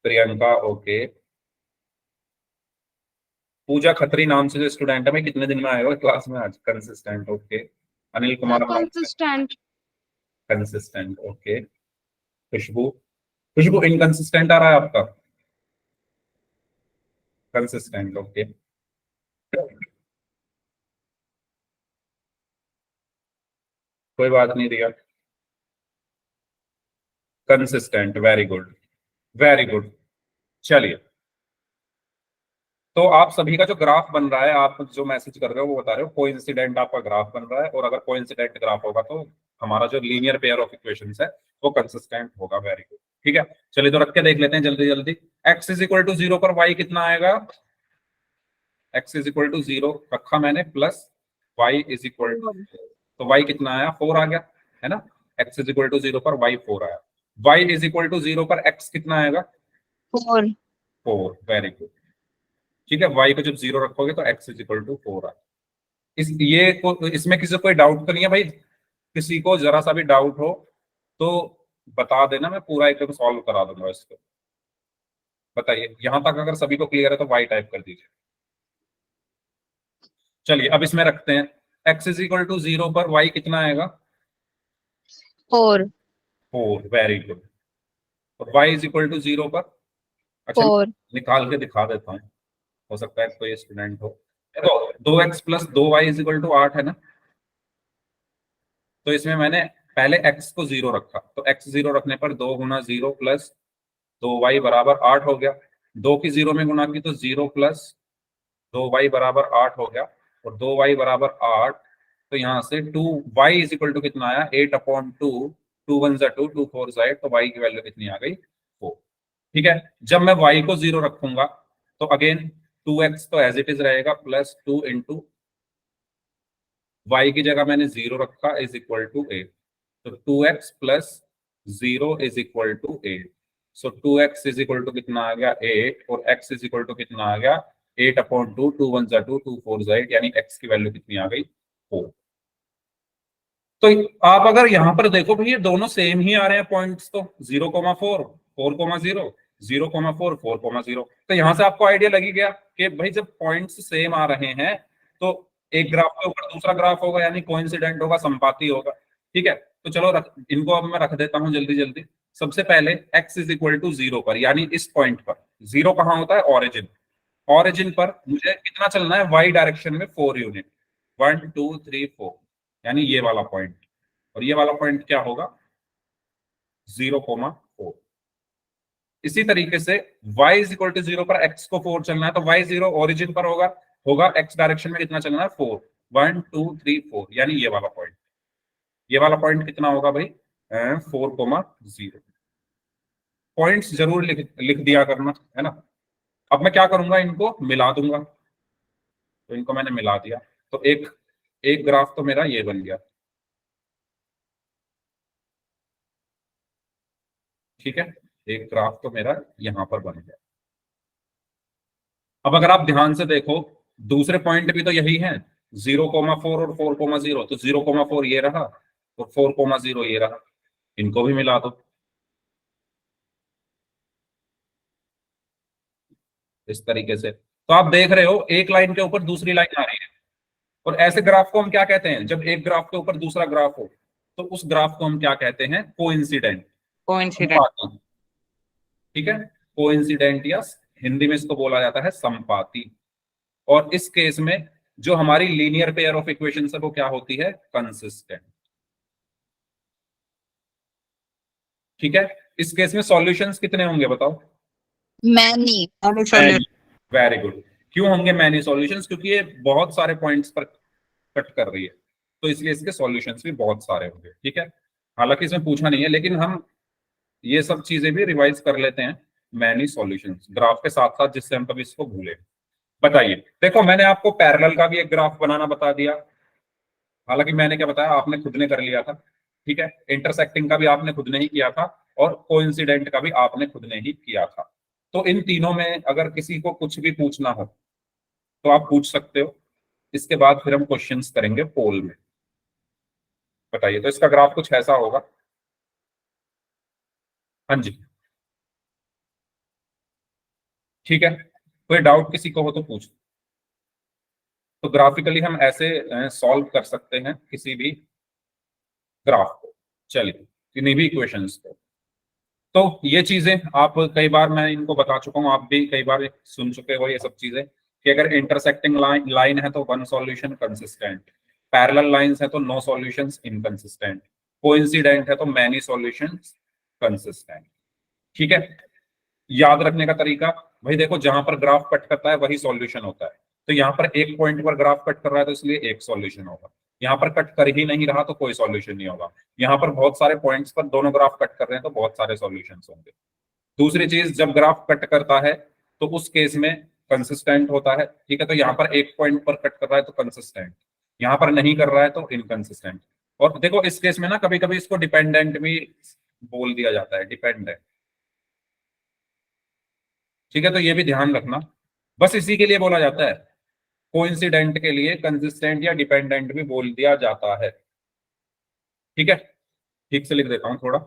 Priyanka, okay. Pooja Khatri नाम से जो स्टूडेंट है, मैं कितने दिन में आएगा क्लास में आज? Consistent, okay. Anil Kumar, consistent consistent, okay. Khushbu, Khushbu inconsistent आ रहा है आपका? Consistent, okay. कोई बात नहीं Riya, consistent, very good, very good. चलिए, तो आप सभी का जो ग्राफ बन रहा है, आप जो मैसेज कर रहे हो वो बता रहे हो कोइंसिडेंट आपका ग्राफ बन रहा है। और अगर कोइंसिडेंट ग्राफ होगा तो हमारा जो लीनियर पेयर ऑफ इक्वेशंस है वो कंसिस्टेंट होगा, वेरी गुड। ठीक है, चलिए तो रख के देख लेते हैं जल्दी जल्दी। x इज इक्वल टू 0 पर y कितना आएगा? x इज इक्वल टू 0 रखा मैंने, plus y is equal to, तो y कितना आया? 4 आ गया, है ना। x इज इक्वल टू 0 पर y 4 आया। y इज इक्वल टू 0 पर x कितना आएगा? 4 4, वेरी गुड। ठीक है, y को जब 0 रखोगे तो x इज इक्वल टू 4 आएगा। इसमें किसी को कोई डाउट तो नहीं है भाई? किसी को जरा सा भी डाउट हो तो बता देना, मैं पूरा एकदम सॉल्व करा दूंगा इसको। बताइए, यहां तक अगर सभी को क्लियर है तो वाई टाइप कर दीजिए। चलिए अब इसमें रखते हैं, x इज इक्वल टू 0 पर y कितना आएगा? 4 4, वेरी गुड। और y इज इक्वल टू 0 पर, अच्छा 4 निकाल के दिखा देता हूँ। हो सकता है कोई स्टूडेंट हो। देखो 2x plus 2y is equal to 8 है ना, तो इसमें मैंने पहले x को 0 रखा, तो x 0 रखने पर 2 गुना 0 प्लस 2y बराबर 8 हो गया। 2 की 0 में गुना की तो 0 प्लस 2y बराबर 8 हो गया, और 2y बराबर 8, तो यहाँ से 2y इज इक्वल टू कितना आया 8/2, 2 1 जा 2, 2 4 जा 8, तो y की वैल्यू कितनी आ गई 4। ठीक है, जब मैं y को 0 रखूंगा तो अगेन 2x तो एज इट इज रहेगा, प्लस 2 इंटू y की जगह मैंने 0 रखा इज इक्वल टू 8, तो 2x plus 0 is equal to 8। So 2x is equal to कितना आ गया 8, और x इज इक्वल टू कितना आ गया 8/2, 2 1 जा 2, 2 4 जा 8, यानी x की वैल्यू कितनी आ गई 4। तो आप अगर यहां पर देखो भाई ये दोनों सेम ही आ रहे हैं पॉइंट्स, तो 0,4 4,0, 0,4 4,0, तो यहां से आपको आइडिया लगी गया कि भाई जब पॉइंट्स सेम आ रहे हैं तो एक ग्राफ के ऊपर दूसरा ग्राफ होगा, यानी कोइंसिडेंट होगा, संपाती होगा। ठीक है, तो चलो इनको अब मैं रख देता हूं जल्दी जल्दी। सबसे पहले x इज इक्वल टू 0 पर, यानी इस पॉइंट पर, 0 कहां होता है ओरिजिन, ओरिजिन पर मुझे कितना चलना है y डायरेक्शन में 4 यूनिट, 1 2 3 4, यानी ये वाला पॉइंट, और ये वाला पॉइंट क्या होगा 0,4। इसी तरीके से y इज इक्वल टू 0 पर x को 4 चलना है, तो y 0 ओरिजिन पर होगा, होगा x डायरेक्शन में कितना चलना है 4, 1 2 3 4, यानी ये वाला पॉइंट, ये वाला पॉइंट कितना होगा भाई 4,0। पॉइंट्स जरूर लिख लिख दिया करना, है ना। अब मैं क्या करूंगा, इनको मिला दूंगा, तो इनको मैंने मिला दिया, तो एक एक ग्राफ तो मेरा ये बन गया। ठीक है, एक ग्राफ तो मेरा यहां पर बन गया। अब अगर आप ध्यान से देखो दूसरे पॉइंट भी तो यही है, 0,4 और 4,0, तो 0,4 ये रहा और 4,0 ये रहा, इनको भी मिला दो इस तरीके से। तो आप देख रहे हो एक लाइन के ऊपर दूसरी लाइन आ रही है, और ऐसे ग्राफ को हम क्या कहते हैं, जब एक ग्राफ के ऊपर दूसरा ग्राफ हो तो उस ग्राफ को हम क्या कहते हैं, कोइंसिडेंट, कोइंसिडेंट। ठीक है, कोइंसिडेंट, या हिंदी में इसको बोला जाता है संपाती। और इस केस में जो हमारी लीनियर पेयर ऑफ इक्वेशंस है वो क्या होती है, कंसिस्टेंट। ठीक है, इस केस में सॉल्यूशंस कितने होंगे बताओ, मैनी। Very good. क्यों होंगे मैनी सॉल्यूशंस, क्योंकि ये बहुत सारे पॉइंट्स पर कट कर रही है, तो इसलिए इसके सॉल्यूशंस भी बहुत सारे होंगे। ठीक है, हालांकि इसमें पूछा नहीं है, लेकिन हम ये सब चीजें भी रिवाइज कर लेते हैं, मैनी सॉल्यूशंस ग्राफ के साथ साथ, जिससे हम कभी इसको भूले। बताइए, देखो मैंने आपको पैरेलल का भी एक ग्राफ बनाना बता दिया, हालांकि मैंने क्या बताया, आपने खुद ने कर लिया था। ठीक है, इंटरसेक्टिंग का भी आपने खुद ने ही किया था, और कोइंसिडेंट का भी आपने खुद ने ही किया था। तो इन तीनों में अगर किसी को कुछ भी पूछना हो तो आप पूछ सकते हो, इसके बाद फिर हम क्वेश्चंस करेंगे पोल में। बताइए, तो इसका ग्राफ कुछ ऐसा होगा। हाँ जी, ठीक है, कोई डाउट किसी को हो तो पूछ। तो ग्राफिकली हम ऐसे सॉल्व कर सकते हैं किसी भी ग्राफ को, चलिए किन्हीं भी इक्वेशंस को। तो ये चीजें आप कई बार, मैं इनको बता चुका हूं, आप भी कई बार सुन चुके हो ये सब चीजें, कि अगर इंटरसेक्टिंग लाइन है तो one solution consistent, parallel lines है तो नो सॉल्यूशंस इनकंसिस्टेंट, कोइंसिडेंट है तो मैनी सॉल्यूशंस कंसिस्टेंट। ठीक है, याद रखने का तरीका, भाई देखो जहां पर ग्राफ कट करता है वही सॉल्यूशन होता है, तो यहाँ पर एक पॉइंट पर ग्राफ कट कर रहा है तो इसलिए एक सॉल्यूशन होगा, यहाँ पर कट कर ही नहीं रहा तो कोई सॉल्यूशन नहीं होगा, यहाँ पर बहुत सारे पॉइंट्स पर दोनों ग्राफ कट कर रहे हैं तो बहुत सारे सॉल्यूशन होंगे। दूसरी चीज, जब ग्राफ कट करता है तो उस केस में कंसिस्टेंट होता है। ठीक है, तो यहाँ पर एक पॉइंट पर कट कर रहा है तो कंसिस्टेंट, यहाँ पर नहीं कर रहा है तो इनकंसिस्टेंट। और देखो इस केस में ना कभी कभी इसको डिपेंडेंट भी बोल दिया जाता है, डिपेंडेंट। ठीक है, तो ये भी ध्यान रखना, बस इसी के लिए बोला जाता है, कोइंसिडेंट के लिए कंसिस्टेंट या डिपेंडेंट भी बोल दिया जाता है। ठीक है, ठीक से लिख देता हूं थोड़ा,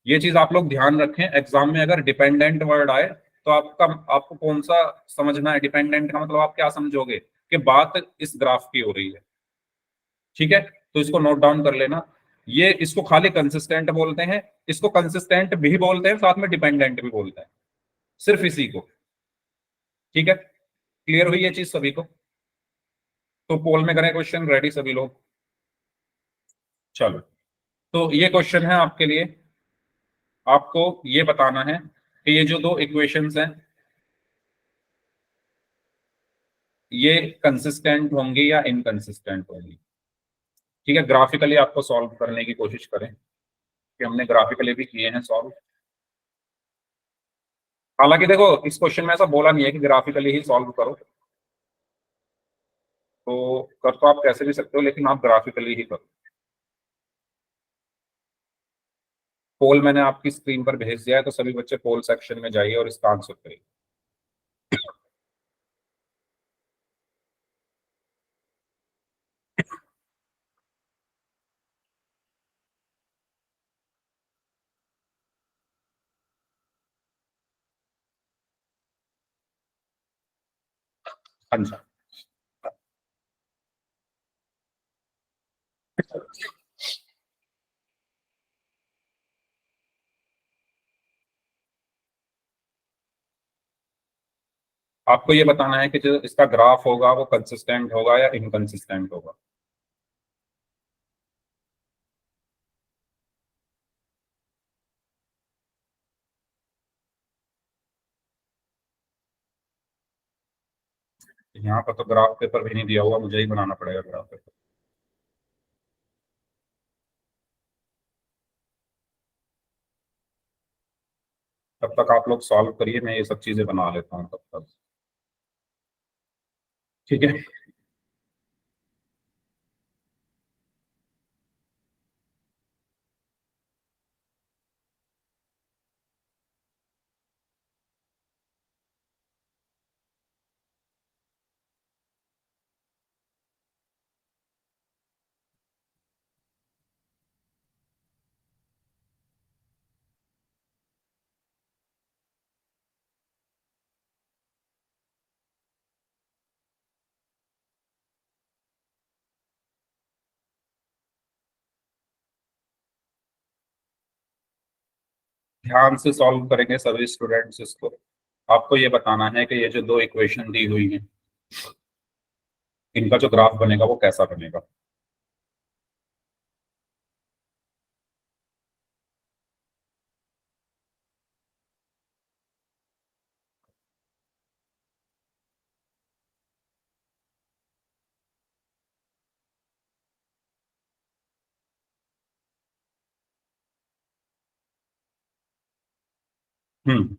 ये चीज आप लोग ध्यान रखें, एग्जाम में अगर डिपेंडेंट वर्ड आए तो आपको कौन सा समझना है, डिपेंडेंट का मतलब आप क्या समझोगे कि बात इस ग्राफ की हो रही है। ठीक है, तो इसको नोट डाउन कर लेना, ये इसको खाली कंसिस्टेंट बोलते हैं, इसको कंसिस्टेंट भी बोलते हैं, साथ में डिपेंडेंट भी बोलते हैं, सिर्फ इसी को। ठीक है, क्लियर हुई ये चीज सभी को? तो पोल में करें क्वेश्चन, रेडी सभी लोग? चलो, तो ये क्वेश्चन है आपके लिए। आपको ये बताना है कि ये जो दो इक्वेशंस हैं ये कंसिस्टेंट होंगी या इनकंसिस्टेंट होंगी। ठीक है, ग्राफिकली आपको सॉल्व करने की कोशिश करें, कि हमने ग्राफिकली भी किए हैं सॉल्व। हालांकि देखो, इस क्वेश्चन में ऐसा बोला नहीं है कि ग्राफिकली ही सॉल्व करो, तो कर तो आप कैसे भी सकते हो, लेकिन आप ग्राफिकली ही करो। पोल मैंने आपकी स्क्रीन पर भेज दिया है, तो सभी बच्चे पोल सेक्शन में जाइए और इसका आंसर करिए। हाँ जी, आपको ये बताना है कि जो इसका ग्राफ होगा वो कंसिस्टेंट होगा या इनकंसिस्टेंट होगा। यहाँ पर तो ग्राफ पेपर भी नहीं दिया हुआ, मुझे ही बनाना पड़ेगा ग्राफ पेपर। तब तक आप लोग सॉल्व करिए, मैं ये सब चीजें बना लेता हूँ तब तक। ठीक है, ध्यान से सॉल्व करेंगे सभी स्टूडेंट्स इसको। आपको ये बताना है कि ये जो दो इक्वेशन दी हुई हैं इनका जो ग्राफ बनेगा वो कैसा बनेगा। हम्म,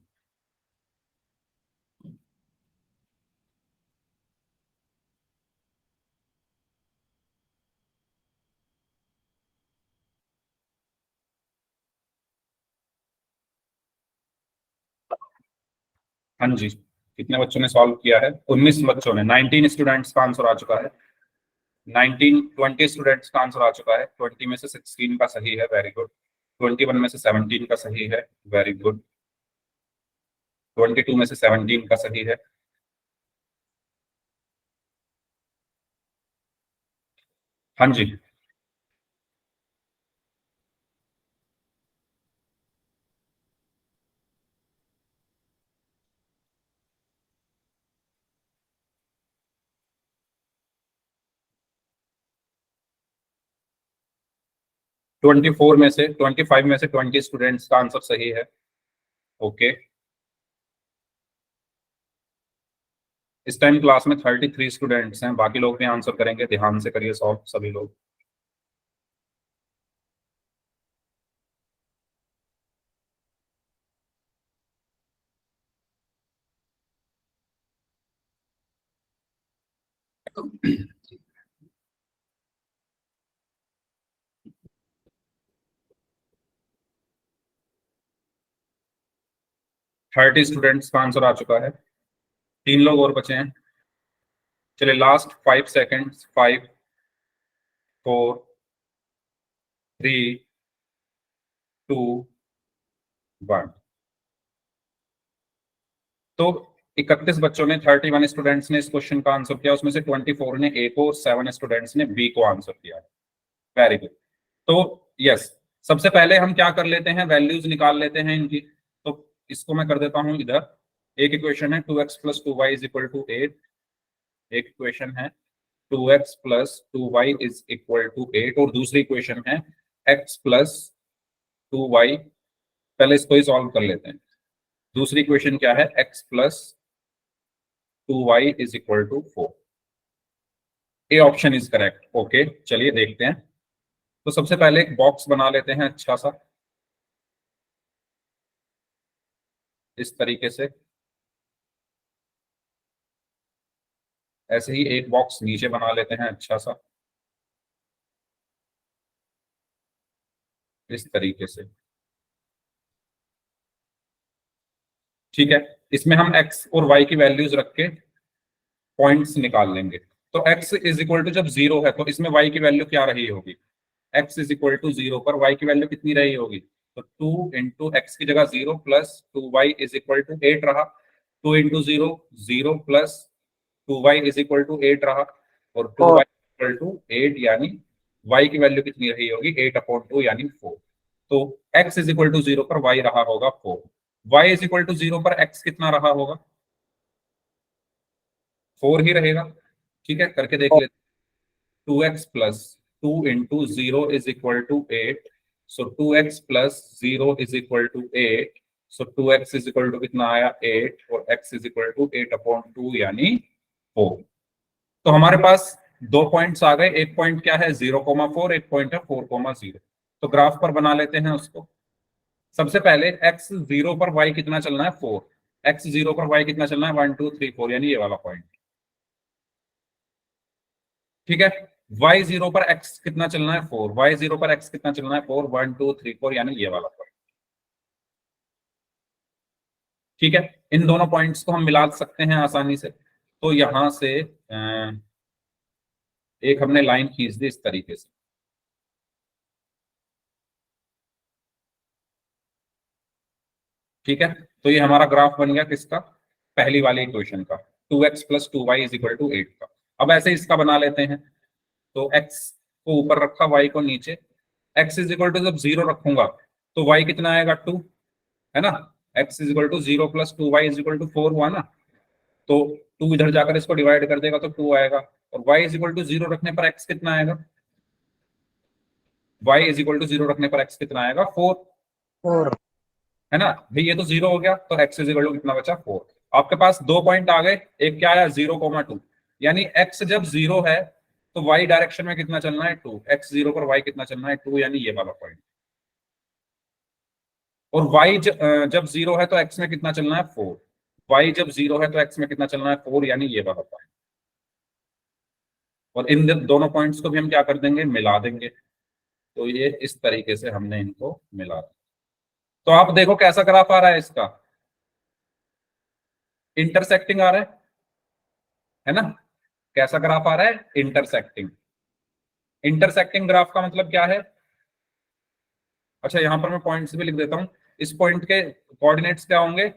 हाँ जी। कितने बच्चों ने सॉल्व किया है? 19 बच्चों ने, 19 स्टूडेंट्स का आंसर आ चुका है। 20 स्टूडेंट्स का आंसर आ चुका है। 20 में से 16 का सही है, वेरी गुड। 21 में से 17 का सही है, वेरी गुड। 22 में से 17 का सही है। हाँ जी, 25 में से 20 स्टूडेंट्स का आंसर सही है। ओके, इस टाइम क्लास में 33 स्टूडेंट्स हैं, बाकी लोग भी आंसर करेंगे, ध्यान से करिए सॉल्व सभी लोग। थर्टी स्टूडेंट्स का आंसर आ चुका है। 3 लोग और बचे हैं। चलिए, लास्ट 5 सेकेंड्स, 5, 4, 3, 2, 1। तो 31 बच्चों ने, 31 स्टूडेंट्स ने इस क्वेश्चन का आंसर किया, उसमें से 24 ने ए को और 7 स्टूडेंट्स ने बी को आंसर किया। Very good. तो यस, सबसे पहले हम क्या कर लेते हैं, वैल्यूज निकाल लेते हैं इनकी। तो इसको मैं कर देता हूं इधर। एक इक्वेशन है 2x + 2y = 8, एक इक्वेशन है 2x plus 2y is equal to 8 और दूसरी इक्वेशन है x प्लस 2y। पहले इसको ही सॉल्व कर लेते हैं। दूसरी इक्वेशन क्या है, x plus 2y is equal to 4। A option is correct. Okay, चलिए देखते हैं। तो सबसे पहले एक बॉक्स बना लेते हैं अच्छा सा, इस तरीके से। ऐसे ही एक बॉक्स नीचे बना लेते हैं अच्छा सा, इस तरीके से। ठीक है, इसमें हम x और y की वैल्यूज रख के पॉइंट्स निकाल लेंगे। तो x इज इक्वल टू जब 0 है तो इसमें y की वैल्यू क्या रही होगी, x इज इक्वल टू 0 पर y की वैल्यू कितनी रही होगी, तो 2 इंटू एक्स की जगह 0 plus 2y is equal to 8 रहा। 2 into 0 0 plus 2y is equal to 8 रहा, और 2y इक्वल टू 8 यानी y की वैल्यू कितनी रही होगी, 8/2 यानी 4। तो x इज इक्वल टू 0 पर y रहा होगा 4, y इज इक्वल टू 0 पर x कितना रहा होगा, 4 ही रहेगा। ठीक है, करके देख लेते। 2x plus 2 into 0 is equal to 8, so 2x plus 0 is equal to 8, so 2x is equal to कितना आया 8, और x इज इक्वल टू 8/2 यानी 4। तो हमारे पास दो पॉइंट्स आ गए, एक पॉइंट क्या है 0,4, एक पॉइंट है 4,0। तो ग्राफ पर बना लेते हैं उसको। सबसे पहले x 0 पर y कितना चलना है 4, x 0 पर y कितना चलना है 1 2 3 4 यानी ये वाला पॉइंट। ठीक है, y0 पर x कितना चलना है 4, y0 पर x कितना चलना है 4, 1 2 3 4 यानी ये वाला पॉइंट। ठीक है, इन दोनों पॉइंट्स को हम मिला सकते हैं आसानी से। तो यहां से एक हमने लाइन खींच दी इस तरीके से। ठीक है, तो ये हमारा ग्राफ बन गया किसका, पहली वाली इक्वेशन का, 2x plus 2y is equal to 8 का। अब ऐसे इसका बना लेते हैं। तो x को ऊपर रखा, y को नीचे। x इज इक्वल टू जब 0 रखूंगा तो y कितना आएगा 2, है ना। x is equal to 0 plus 2y is equal to 4 हुआ ना। तो 2 इधर जाकर इसको डिवाइड कर देगा तो 2 आएगा, और y इज इक्वल टू 0 रखने पर x कितना आएगा, y इज इक्वल टू 0 रखने पर x कितना आएगा 4, 4। है ना भाई। ये तो 0 हो गया, तो x इज इक्वल टू कितना बचा 4। आपके पास दो पॉइंट आ गए, एक क्या आया 0,2, यानी x जब 0 है तो y डायरेक्शन में कितना चलना है 2, x 0 पर y कितना चलना है 2 यानी ये वाला पॉइंट। और y जब 0 है तो x में कितना चलना है 4, y जब 0 है तो x में कितना चलना है 4 यानी ये वाला पॉइंट। और इन दोनों पॉइंट्स को भी हम क्या कर देंगे, मिला देंगे। तो ये इस तरीके से हमने इनको मिला दिया। तो आप देखो कैसा ग्राफ आ रहा है इसका, इंटरसेक्टिंग आ रहा है ना। कैसा ग्राफ आ रहा है, इंटरसेक्टिंग। इंटरसेक्टिंग ग्राफ का मतलब क्या है, अच्छा यहां पर मैं पॉइंट्स भी लिख देता हूं। इस पॉइंट के कोऑर्डिनेट्स क्या होंगे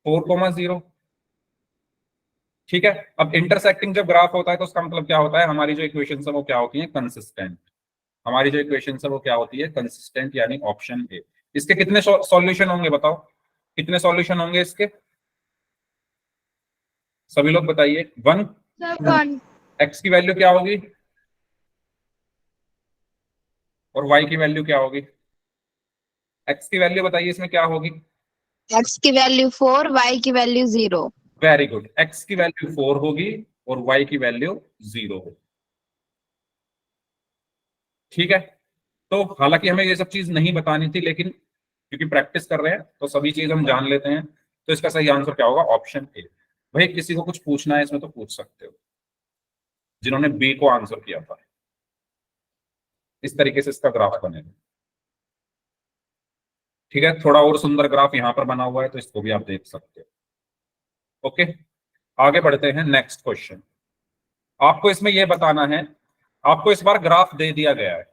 4,0। ठीक है, अब इंटरसेक्टिंग जब ग्राफ होता है तो उसका मतलब क्या होता है, हमारी जो इक्वेशन है वो क्या होती है, कंसिस्टेंट। हमारी जो इक्वेशन है वो क्या होती है, कंसिस्टेंट, यानी ऑप्शन ए। इसके कितने सॉल्यूशन होंगे बताओ, कितने सॉल्यूशन होंगे इसके, सभी लोग बताइए। 1। एक्स की वैल्यू क्या होगी और वाई की वैल्यू क्या होगी, एक्स की वैल्यू बताइए इसमें क्या होगी। x की वैल्यू 4, y की वैल्यू 0। वेरी गुड, एक्स की वैल्यू 4 होगी और वाई की वैल्यू 0 होगी। ठीक है, तो हालांकि हमें ये सब चीज नहीं बतानी थी, लेकिन क्योंकि प्रैक्टिस कर रहे हैं तो सभी चीज हम जान लेते हैं। तो इसका सही आंसर क्या होगा, ऑप्शन ए। भाई किसी को कुछ पूछना है इसमें तो पूछ सकते हो, जिन्होंने बी को आंसर किया था। इस तरीके से इसका ग्राफ बनेगा। ठीक है, थोड़ा और सुंदर ग्राफ यहाँ पर बना हुआ है तो इसको भी आप देख सकते हो। ओके, आगे बढ़ते हैं नेक्स्ट क्वेश्चन। आपको इसमें यह बताना है, आपको इस बार ग्राफ दे दिया गया है।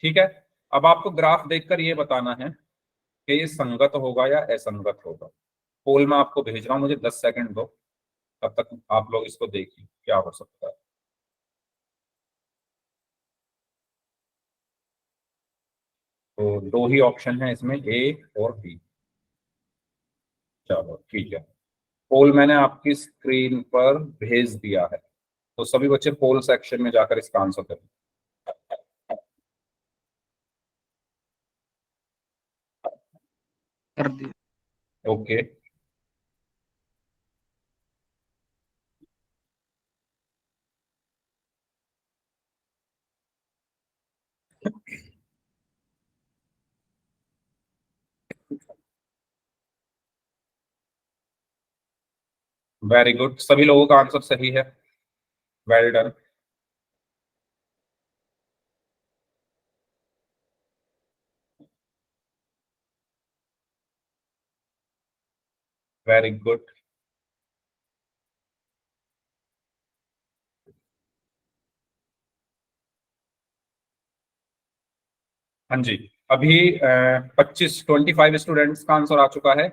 ठीक है, अब आपको ग्राफ देखकर यह बताना है कि ये संगत होगा या असंगत होगा। पोल में आपको भेज रहा हूं, मुझे 10 सेकंड दो, तब तक आप लोग इसको देखिए क्या हो सकता है। तो दो ही ऑप्शन है इसमें, ए और बी। चलो ठीक है, पोल मैंने आपकी स्क्रीन पर भेज दिया है, तो सभी बच्चे पोल सेक्शन में जाकर इसका आंसर करें। कर दिया। ओके, वेरी गुड, सभी लोगों का आंसर सही है, वेल डन। Very good. हाँ जी, अभी 25 स्टूडेंट्स का आंसर आ चुका है।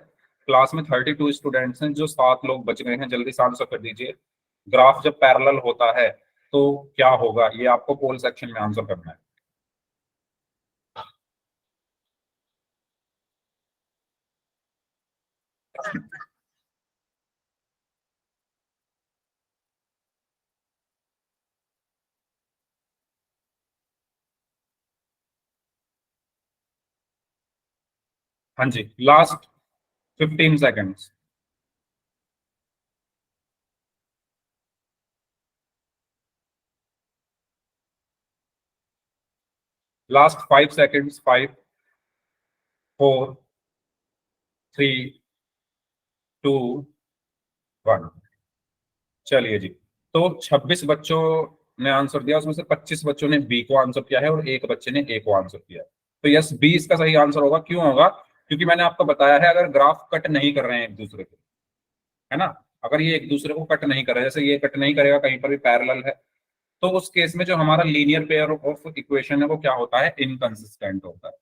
क्लास में 32 स्टूडेंट्स हैं, जो 7 लोग बच गए हैं, जल्दी से आंसर कर दीजिए। ग्राफ जब पैरेलल होता है तो क्या होगा, ये आपको पोल सेक्शन में आंसर करना है। हाँ जी, लास्ट 15 सेकेंड्स। Last 5 seconds, 5 4 3 2 1। चलिए जी, तो 26 बच्चों ने आंसर दिया, उसमें से 25 बच्चों ने बी को आंसर किया है और एक बच्चे ने ए को आंसर किया है। तो यस, बी इसका सही आंसर होगा। क्यों होगा? क्योंकि मैंने आपको बताया है, अगर ग्राफ कट नहीं कर रहे हैं एक दूसरे को, है ना, अगर ये एक दूसरे को कट नहीं कर रहे, जैसे ये कट नहीं करेगा, कहीं पर भी पैरेलल है, तो उस केस में जो हमारा लीनियर पेयर ऑफ इक्वेशन है वो क्या होता है, इनकंसिस्टेंट होता है।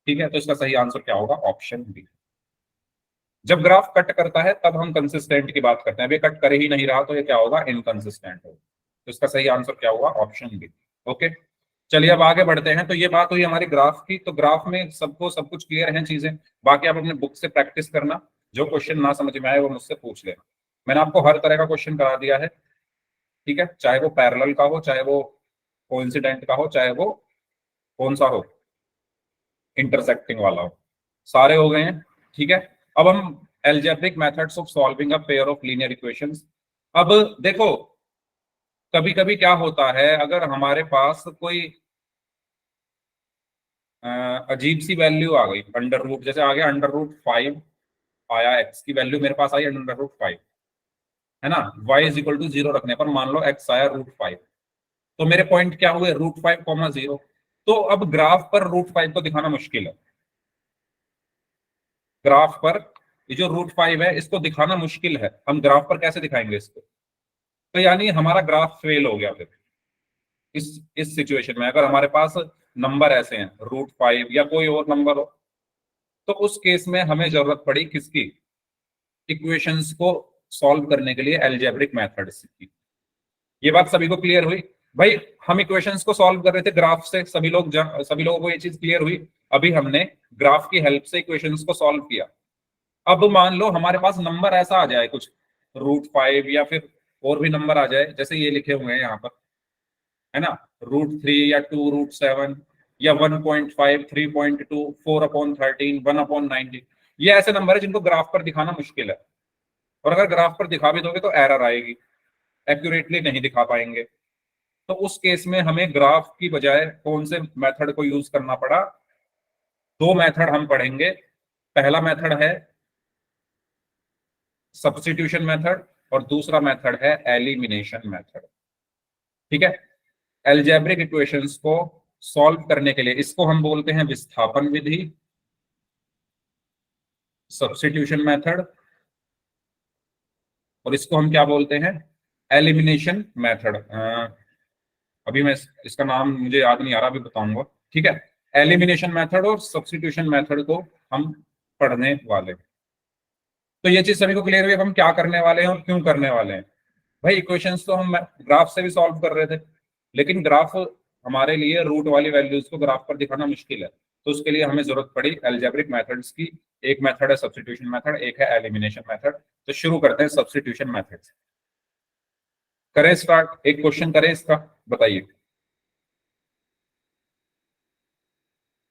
ठीक है, तो इसका सही आंसर क्या होगा, ऑप्शन बी। जब ग्राफ कट करता है तब हम कंसिस्टेंट की बात करते हैं, अभी कट कर ही नहीं रहा तो ये क्या होगा, इनकंसिस्टेंट होगा। तो इसका सही आंसर क्या होगा, ऑप्शन बी। ओके, चलिए अब आगे बढ़ते हैं। तो ये बात हुई हमारी ग्राफ की। तो ग्राफ में सबको सब कुछ क्लियर है चीजें, बाकी आप अपने बुक से प्रैक्टिस करना, जो क्वेश्चन ना समझ में आए वो मुझसे पूछ लेना। मैंने आपको हर तरह का क्वेश्चन करा दिया है, ठीक है, चाहे वो पैरेलल का हो, चाहे वो कोइंसिडेंट का हो, चाहे वो कौन सा हो, इंटरसेक्टिंग वाला हो, सारे हो गए हैं। ठीक है, अब हम algebraic methods of solving a pair of linear equations. अब देखो, कभी कभी क्या होता है, अगर हमारे पास कोई अजीब सी वैल्यू आ गई, अंडर रूट जैसे आ गया, अंडर रूट 5 आया, एक्स की वैल्यू मेरे पास आई अंडर रूट 5, है ना, वाई इज इक्वल टू 0 रखने पर मान लो एक्स आया √5, तो मेरे पॉइंट क्या हुए, √5, 0। तो अब ग्राफ पर √5 को दिखाना मुश्किल है। ग्राफ पर ये जो √5 है इसको दिखाना मुश्किल है, हम ग्राफ पर कैसे दिखाएंगे इसको? तो यानी हमारा ग्राफ फेल हो गया फिर। इस सिचुएशन में अगर हमारे पास नंबर ऐसे हैं √5 या कोई और नंबर हो, तो उस केस में हमें जरूरत पड़ी किसकी, इक्वेशंस को सॉल्व करने के लिए एल्जेब्रिक मेथड्स की। ये बात सभी को क्लियर हुई? भाई हम इक्वेशंस को सॉल्व कर रहे थे ग्राफ से, सभी लोगों को ये चीज क्लियर हुई। अभी हमने ग्राफ की हेल्प से इक्वेशंस को सॉल्व किया। अब मान लो हमारे पास नंबर ऐसा आ जाए कुछ √5 या फिर और भी नंबर आ जाए, जैसे ये लिखे हुए हैं यहाँ पर, है ना, √3 या 2 √7 या 1.5 3.2 4/13 1/19। ये ऐसे नंबर है जिनको ग्राफ पर दिखाना मुश्किल है, और अगर ग्राफ पर दिखा भी दोगे तो एरर आएगी, एक्यूरेटली नहीं दिखा पाएंगे। तो उस केस में हमें ग्राफ की बजाय कौन से मेथड को यूज करना पड़ा? दो मेथड हम पढ़ेंगे। पहला मेथड है सब्स्टिट्यूशन मेथड और दूसरा मेथड है एलिमिनेशन मेथड। ठीक है, एल्जेब्रिक इक्वेशंस को सॉल्व करने के लिए इसको हम बोलते हैं विस्थापन विधि, सब्स्टिट्यूशन मेथड, और इसको हम क्या बोलते हैं, एलिमिनेशन मेथड। अभी मैं इसका नाम मुझे याद नहीं आ रहा, अभी बताऊंगा। ठीक है, एलिमिनेशन मेथड और सब्स्टिट्यूशन मेथड को हम पढ़ने वाले हैं। तो ये चीज सभी को क्लियर हुई अब हम क्या करने वाले हैं और क्यों करने वाले हैं। भाई इक्वेशंस तो हम ग्राफ से भी सॉल्व कर रहे थे, लेकिन ग्राफ हमारे लिए रूट वाली वैल्यूज को ग्राफ पर दिखाना मुश्किल है। तो उसके लिए हमें जरूरत पड़ी एल्जेब्रिक मेथड्स की। एक मेथड है सब्स्टिट्यूशन मेथड, एक है एलिमिनेशन मेथड। तो शुरू करते हैं सब्स्टिट्यूशन मेथड से। करें स्टार्ट, एक क्वेश्चन करें इसका, बताइए।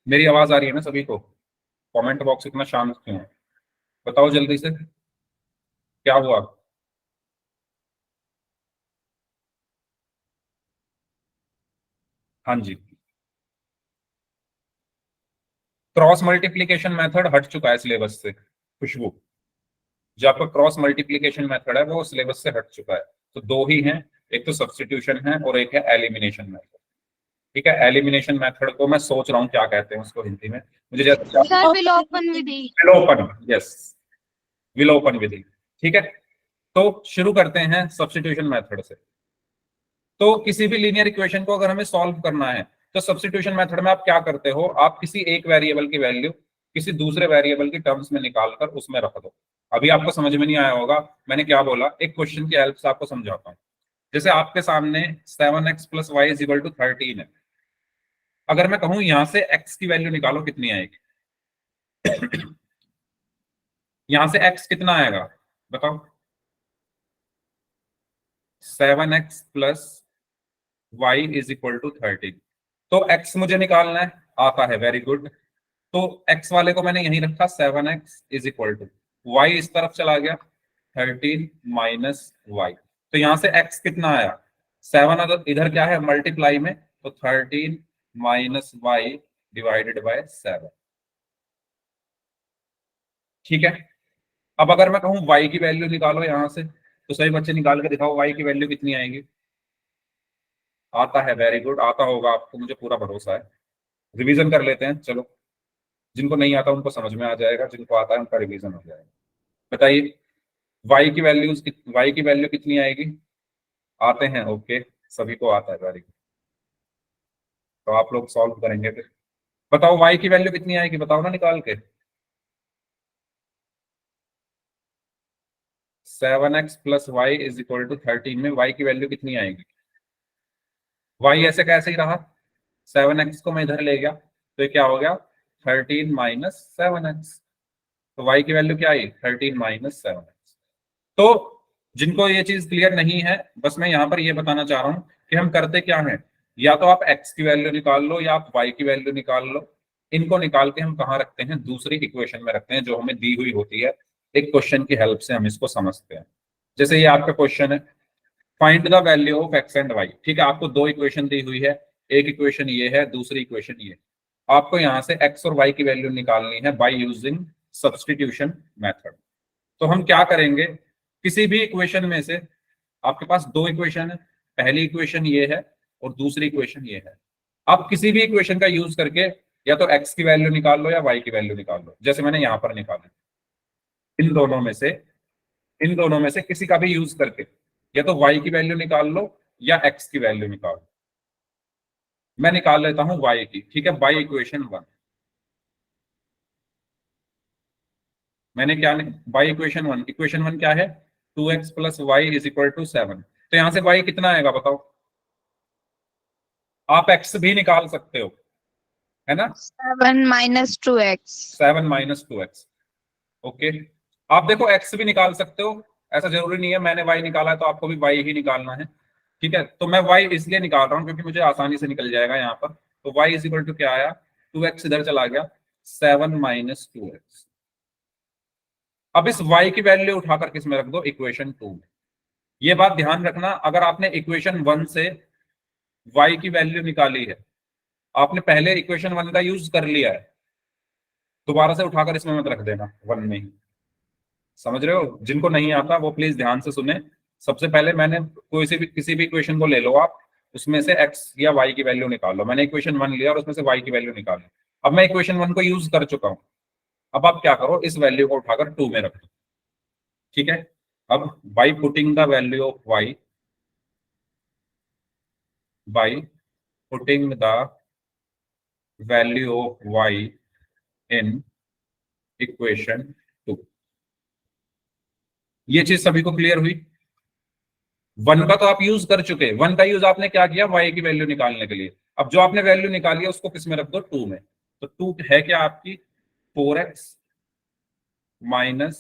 मेरी आवाज आ रही है ना सभी को? कमेंट बॉक्स इतना शांत क्यों है? बताओ जल्दी से, क्या हुआ? हाँ जी, क्रॉस मल्टीप्लीकेशन मेथड हट चुका है सिलेबस से, खुशबू। जो आपका क्रॉस मल्टीप्लीकेशन मेथड है वो सिलेबस से हट चुका है। तो दो ही हैं, एक तो सब्स्टिट्यूशन है और एक है एलिमिनेशन मेथड। ठीक है, एलिमिनेशन मेथड को मैं सोच रहा हूँ क्या कहते हैं उसको हिंदी में, मुझे जैसे सर विलोपन विधि। विलोपन, यस, विलोपन विधि। ठीक है, तो शुरू करते हैं सब्स्टिट्यूशन मेथड से। तो किसी भी लीनियर इक्वेशन को अगर हमें सॉल्व करना है तो सब्स्टिट्यूशन मेथड में आप क्या करते हो, आप किसी एक वेरिएबल की वैल्यू किसी दूसरे वेरिएबल की टर्म्स में निकालकर उसमें रख दो। अभी आपको समझ में नहीं आया होगा मैंने क्या बोला, एक क्वेश्चन की हेल्प से आपको समझाता हूँ। जैसे आपके सामने 7x + y = 13 है। अगर मैं कहूं यहां से x की वैल्यू निकालो, कितनी आएगी? यहां से x कितना आएगा बताओ? 7x + y = 13। तो x मुझे निकालना है, आता है, वेरी गुड। तो x वाले को मैंने यहीं रखा, 7x = y इस तरफ चला गया, 13 - y। तो यहां से x कितना आया? 7 अगर इधर क्या है मल्टीप्लाई में, तो 13 - y / 7। ठीक है, अब अगर मैं कहूं y की वैल्यू निकालो यहां से, तो सही बच्चे निकाल के दिखाओ y की वैल्यू कितनी आएगी। आता है, वेरी गुड, आता होगा आपको, मुझे पूरा भरोसा है। रिवीजन कर लेते हैं चलो, जिनको नहीं आता उनको समझ में आ जाएगा, जिनको आता है उनका रिवीजन हो जाएगा। बताइए y की वैल्यू कितनी आएगी? आते हैं, ओके, सभी को आता है, वेरी गुड। तो आप लोग सॉल्व करेंगे फिर। बताओ y की वैल्यू कितनी आएगी, बताओ ना निकाल के। 7x + y = 13 में y की वैल्यू कितनी आएगी? y ऐसे कैसे ही रहा, 7x को मैं इधर ले गया तो ये क्या हो गया, 13 - 7x। तो y की वैल्यू क्या आई, 13 - 7x। तो जिनको ये चीज क्लियर नहीं है, बस मैं यहां पर ये बताना चाह रहा हूं कि हम करते क्या हैं, या तो आप x की वैल्यू निकाल लो या आप y की वैल्यू निकाल लो। इनको निकाल के हम कहाँ रखते हैं, दूसरी इक्वेशन में रखते हैं जो हमें दी हुई होती है। एक क्वेश्चन की हेल्प से हम इसको समझते हैं। जैसे ये आपका क्वेश्चन है, find the value of x and y। ठीक है, आपको दो इक्वेशन दी हुई है, एक इक्वेशन ये है, दूसरी इक्वेशन ये। आपको यहां से x और y की वैल्यू निकालनी है बाय यूजिंग सब्स्टिट्यूशन मेथड। तो हम क्या करेंगे, किसी भी इक्वेशन में से, आपके पास दो इक्वेशन है, पहली इक्वेशन ये है और दूसरी इक्वेशन ये है। आप किसी भी इक्वेशन का यूज करके या तो x की वैल्यू निकाल लो या y की वैल्यू निकाल लो, जैसे मैंने यहां पर निकाला। इन दोनों में से इन दोनों में से किसी का भी यूज करके या तो y की वैल्यू निकाल लो या x की वैल्यू निकाल लो। मैं निकाल लेता हूं y की, ठीक है, बाय इक्वेशन 1। मैंने क्या, बाय इक्वेशन 1 क्या है, 2x + y = 7। तो यहां से y कितना आएगा बताओ? आप x भी निकाल सकते हो, है ना, 7 - 2x। 7 - 2x। ओके, आप देखो x भी निकाल सकते हो, ऐसा जरूरी नहीं है मैंने y निकाला है तो आपको भी y ही निकालना है। ठीक है, तो मैं y इसलिए निकाल रहा हूं क्योंकि मुझे आसानी से निकल जाएगा यहाँ पर। तो y = क्या आया, 2x इधर चला गया, 7 - 2x। अब इस y की वैल्यू उठाकर किस में रख दो, इक्वेशन 2 में। ये बात ध्यान रखना, अगर आपने इक्वेशन 1 से y की वैल्यू निकाली है, आपने पहले इक्वेशन 1 का यूज कर लिया है, दोबारा से उठाकर इसमें मत रख देना, 1 में ही। समझ रहे हो? जिनको नहीं आता वो प्लीज ध्यान से सुने। सबसे पहले मैंने किसी भी इक्वेशन को ले लो आप, उसमें से x या y की वैल्यू निकाल लो। मैंने इक्वेशन 1 लिया और उसमें से y की वैल्यू निकाली। अब मैं इक्वेशन 1 को यूज कर चुका हूं, अब आप क्या करो, इस वैल्यू को उठाकर 2 में रख दो। ठीक है, अब by putting the value of y, by putting the value of y in equation 2। ये चीज सभी को क्लियर हुई? 1 का तो आप यूज कर चुके, 1 का यूज आपने क्या किया, y की वैल्यू निकालने के लिए। अब जो आपने वैल्यू निकाली है उसको किस में रख दो, 2 में। तो 2 है क्या आपकी 4x minus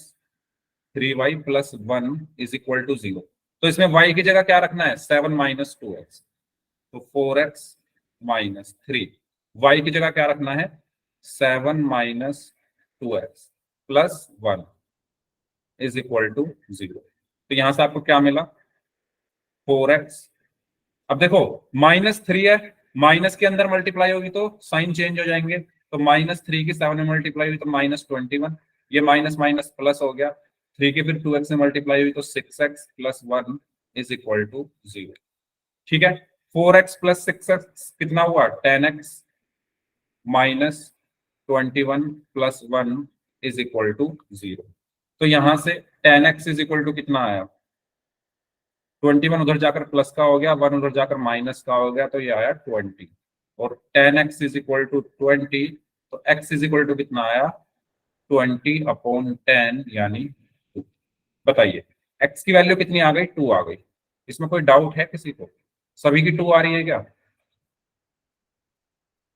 3y plus 1 is equal to 0। तो इसमें y की जगह क्या रखना है 7 माइनस 2x, तो 4x माइनस 3, y की जगह क्या रखना है 7 minus 2x plus 1 is equal to 0। तो यहां से आपको क्या मिला 4x। अब देखो -3 है, माइनस के अंदर मल्टीप्लाई होगी तो साइन चेंज हो जाएंगे, तो -3 की 7 में मल्टीप्लाई हुई तो -21, ये माइनस माइनस प्लस हो गया, 3 की फिर 2x में मल्टीप्लाई हुई तो 6x plus 1 is equal to 0। ठीक है, 4x प्लस 6x कितना हुआ 10x minus 21 plus 1 is equal to 0। तो यहां से 10x इज इक्वल टू कितना आया 21 उधर जाकर प्लस का हो गया, 1 उधर जाकर माइनस का हो गया, तो ये आया 20, और 10x इज इक्वल टू 20, तो x इज इक्वल टू कितना आया 20/10 यानी 2। बताइए x की वैल्यू कितनी आ गई 2 आ गई। इसमें कोई डाउट है किसी को, सभी की 2 आ रही है क्या?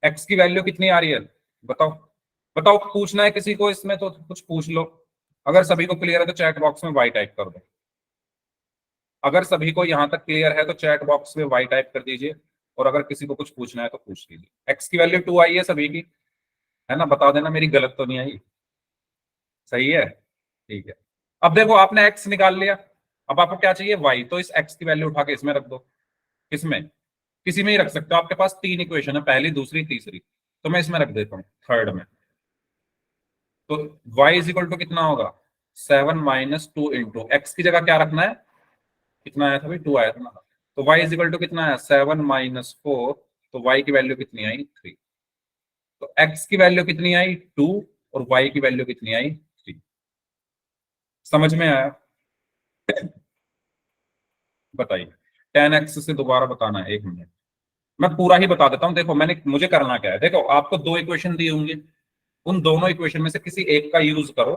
x की वैल्यू कितनी आ रही है बताओ, बताओ पूछना है किसी को इसमें तो कुछ पूछ लो। अगर सभी को क्लियर है तो चैट बॉक्स में y टाइप कर दो। अगर सभी को यहां तक क्लियर है तो चैट बॉक्स में y टाइप कर दीजिए, और अगर किसी को कुछ पूछना है तो पूछ लीजिए। x की वैल्यू 2 आई है सभी की, है ना? बता देना मेरी गलत तो नहीं आई, सही है, ठीक है। अब देखो आपने x निकाल लिया, अब आपको क्या चाहिए y, तो इस x की वैल्यू उठा के इसमें रख दो। किसमें? किसी में ही रख सकते हो, आपके पास 3 इक्वेशन है, पहली दूसरी तीसरी, तो मैं इसमें रख देता हूँ थर्ड में। तो y इज इक्वल टू कितना होगा 7 माइनस 2 इंटू एक्स की जगह क्या रखना है, कितना आया था भाई 2 आया था ना, तो y इज इक्वल टू कितना आया 7 माइनस 4, तो y की वैल्यू कितनी आई 3। तो x की वैल्यू कितनी आई 2 और y की वैल्यू कितनी आई 3। समझ में आया? बताइए 10x से दोबारा बताना है, 1 मिनट मैं पूरा ही बता देता हूं। देखो मैंने मुझे करना क्या है, देखो आपको 2 इक्वेशन दी होंगी, उन दोनों इक्वेशन में से किसी एक का यूज करो,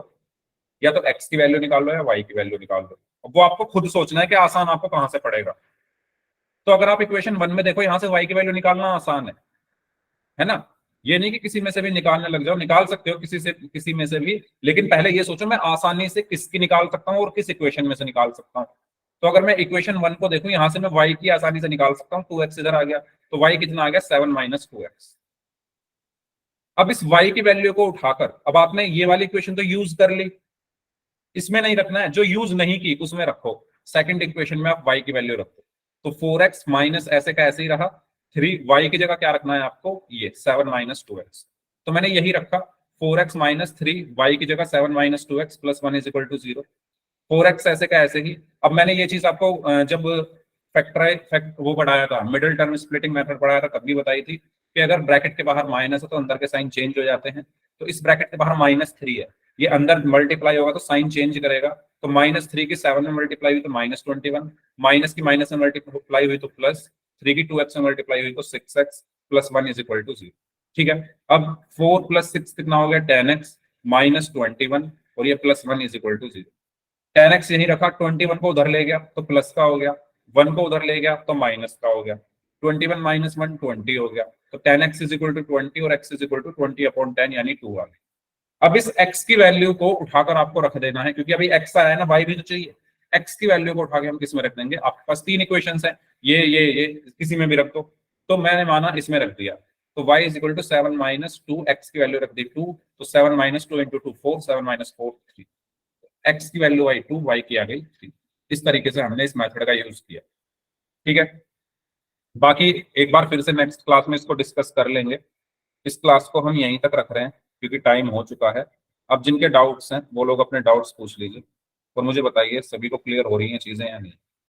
या तो x की वैल्यू निकाल लो या y की वैल्यू निकाल लो। वो आपको खुद सोचना है कि आसान आपको कहां से पड़ेगा। तो अगर आप इक्वेशन 1 में देखो, यहां से y की वैल्यू निकालना आसान है ना? ये नहीं कि किसी में से भी निकालने लग जाओ, निकाल सकते हो किसी से किसी में से भी, लेकिन पहले ये सोचो मैं आसानी से किसकी निकाल सकता हूँ और किस इक्वेशन में से निकाल सकता हूँ। तो अगर मैं इक्वेशन 1 को देखूं, यहां से मैं y की आसानी से निकाल सकता हूँ, 2x इधर आ गया, तो y कितना आ गया 7 माइनस 2x। अब इस y की वैल्यू को उठाकर, अब आपने ये वाली इक्वेशन तो यूज कर ली, इसमें नहीं रखना है, जो यूज नहीं की उसमें रखो। सेकंड इक्वेशन में आप y की वैल्यू रखो, तो 4x माइनस ऐसे का ऐसे ही रहा, 3y की जगह क्या रखना है आपको, ये 7 माइनस 2x, तो मैंने यही रखा 4x माइनस 3y की जगह 7 minus 2x plus 1 is equal to 0। 4x ऐसे का ऐसे ही। अब मैंने ये चीज आपको जब वो पढ़ाया था, मिडिल टर्म स्प्लिटिंग मेथड पढ़ाया था, तब भी बताई थी कि अगर ब्रैकेट के बाहर माइनस है तो अंदर के साइन चेंज हो जाते हैं। तो इस ब्रैकेट के बाहर -3 है, ये अंदर मल्टीप्लाई होगा तो साइन चेंज करेगा, तो -3 की 7 में मल्टीप्लाई हुई तो -21, माइनस की माइनस में मल्टीप्लाई हुई तो प्लस, 3 की 2x में मल्टीप्लाई हुई तो 6x plus 1 is equal to 0। ठीक है, अब 4 प्लस 6 कितना हो गया 10x माइनस 21, और ये plus 1 is equal to 0। 10x यही रखा, 21 को उधर ले गया तो प्लस का हो गया, 1 को उधर ले गया तो माइनस का हो गया, 21 माइनस 1 20 हो गया, तो 10x इज इक्वल टू 20 और x इज इक्वल टू 20/10 यानी 2 आ गया। अब इस x की वैल्यू को उठाकर आपको रख देना है, क्योंकि अभी x आया है ना, y भी तो चाहिए। x की वैल्यू को उठा के हम किस में रख देंगे, आपके पास 3 इक्वेशंस हैं, ये किसी में भी रख दो, तो मैंने माना इसमें रख दिया, तो y is equal to 7 minus 2, x की वैल्यू रख दी 2, तो 7 माइनस 2 इंटू 2 4, 7 माइनस 4 3, x की वैल्यू आई 2, y की आ गई 3। इस तरीके से हमने इस मेथड का यूज किया। ठीक है, बाकी एक बार फिर से नेक्स्ट क्लास में इसको डिस्कस कर लेंगे। इस क्लास को हम यहीं तक रख रहे हैं क्योंकि टाइम हो चुका है। अब जिनके डाउट्स हैं वो लोग अपने डाउट्स पूछ लीजिए, और मुझे बताइए सभी को क्लियर हो रही हैं चीजें या नहीं।